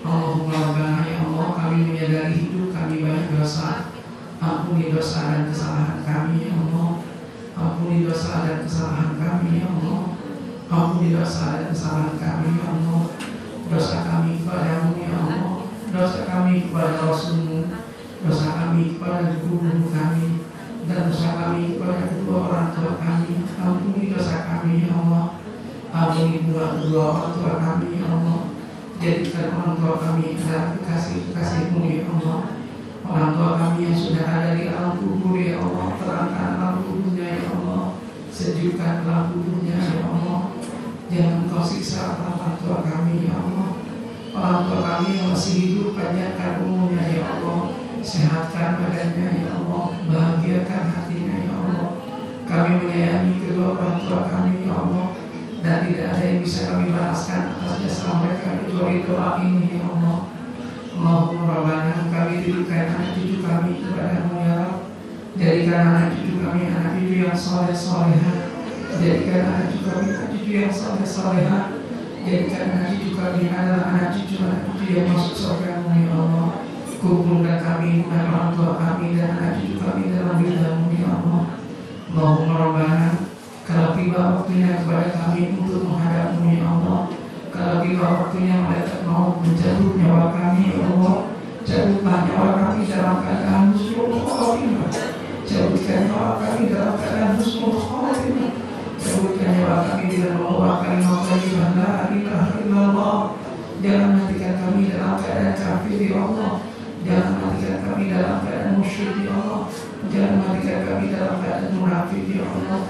Allahumma Rabbana ya Allah, kami menyadari hidup kami banyak dosa. Ampuni dosa dan kesalahan kami ya Allah. Ampuni dosa dan kesalahan kami ya Allah. Ampuni dosa dan kesalahan kami ya Allah. Dosa kami kepadamu ya Allah. Dosa kami kepada Rasul-Mu, dosa kami kepada guru kami, dan dosa kami kepada kedua orang tua kami. Ampuni dosa kami ya Allah. Ampuni pula kedua orang tua kami ya Allah. Jadikan orang tua kami adalah kekasih-kekasih-Mu ya Allah. Orang tua kami yang sudah ada di alam kubur ya Allah, terangkan alam kuburnya ya Allah, sejukkan alam kuburnya ya Allah. Jangan Kau siksa orang tua kami ya Allah. Orang tua kami yang masih hidup, panjangkan umurnya ya Allah. Sehatkan badannya ya Allah. Bahagiakan hatinya ya Allah. Kami menyayangi kedua orang tua kami ya Allah. Dan tidak ada yang bisa kami balaskan atas jasa mereka kecuali doa ini ya Allah. Allahumma Rabbana, kami titipkan anak cucu kami kepadamu ya Allah. Jadikan anak cucu kami anak cucu yang soleh-solehah. Jadikan anak cucu kami anak cucu yang soleh-solehah. Jadikan anak cucu kami adalah anak cucu yang masuk surga-Mu ya Allah. Kumpulkan kami dan orang tua kami dan anak cucu kami dalam ridha-Mu ya Allah. Allahumma Rabbana, kalau tiba waktunya kepada kami untuk menghadap-Mu ya Allah. Kalau tiba waktunya malaikat maut mencabut nyawa kami ya Allah. Cabutlah nyawa kami dalam keadaan husnul khotimah. Cabutkan nyawa kami dalam keadaan husnul khotimah. Cabutkan nyawa kami dengan membawa kalimat thayyibah la ilaha illallah. Jangan matikan kami dalam keadaan kafir ya Allah. Jangan matikan kami dalam keadaan musyrik ya Allah. Jangan matikan kami dalam keadaan munafik ya Allah.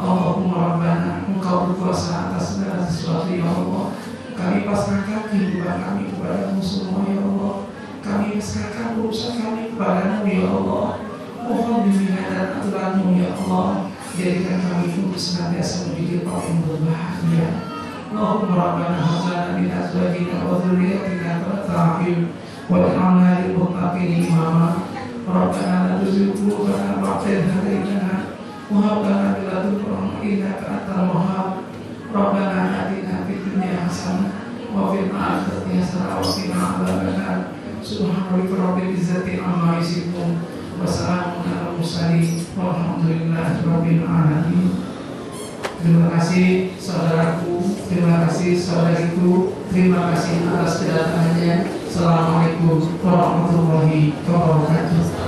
Allahumma Rabbana, Engkau berkuasa atas segala sesuatu ya Allah. Kami pasrahkan kehidupan kami kepada-Mu semua ya Allah. Kami pasrahkan urusan kami kepada-Mu ya Allah. Mohon bimbingan dan aturan-Mu ya Allah. Jadikan kami untuk senantiasa menjadi orang yang berbahagia. Allahumma Rabbana hab lana min azwajina wa dhurriyyatina qurrata a'yun waj'alna lil muttaqina imama. Rabbana la tuzigh qulubana ba'da idh hadaytana wa hab lana min ladunka rahmatan innaka antal wahhab. Rabbana atina fid dunya hasanah wa fil akhirati hasanah wa qina adzabannar. Subhana rabbika rabbil izzati amma yasifun. Wassalamun ala mursalin walhamdulillahi rabbil alamin. Terima kasih saudaraku, terima kasih saudariku, terima kasih atas kedatangannya. Assalamualaikum warahmatullahi wabarakatuh.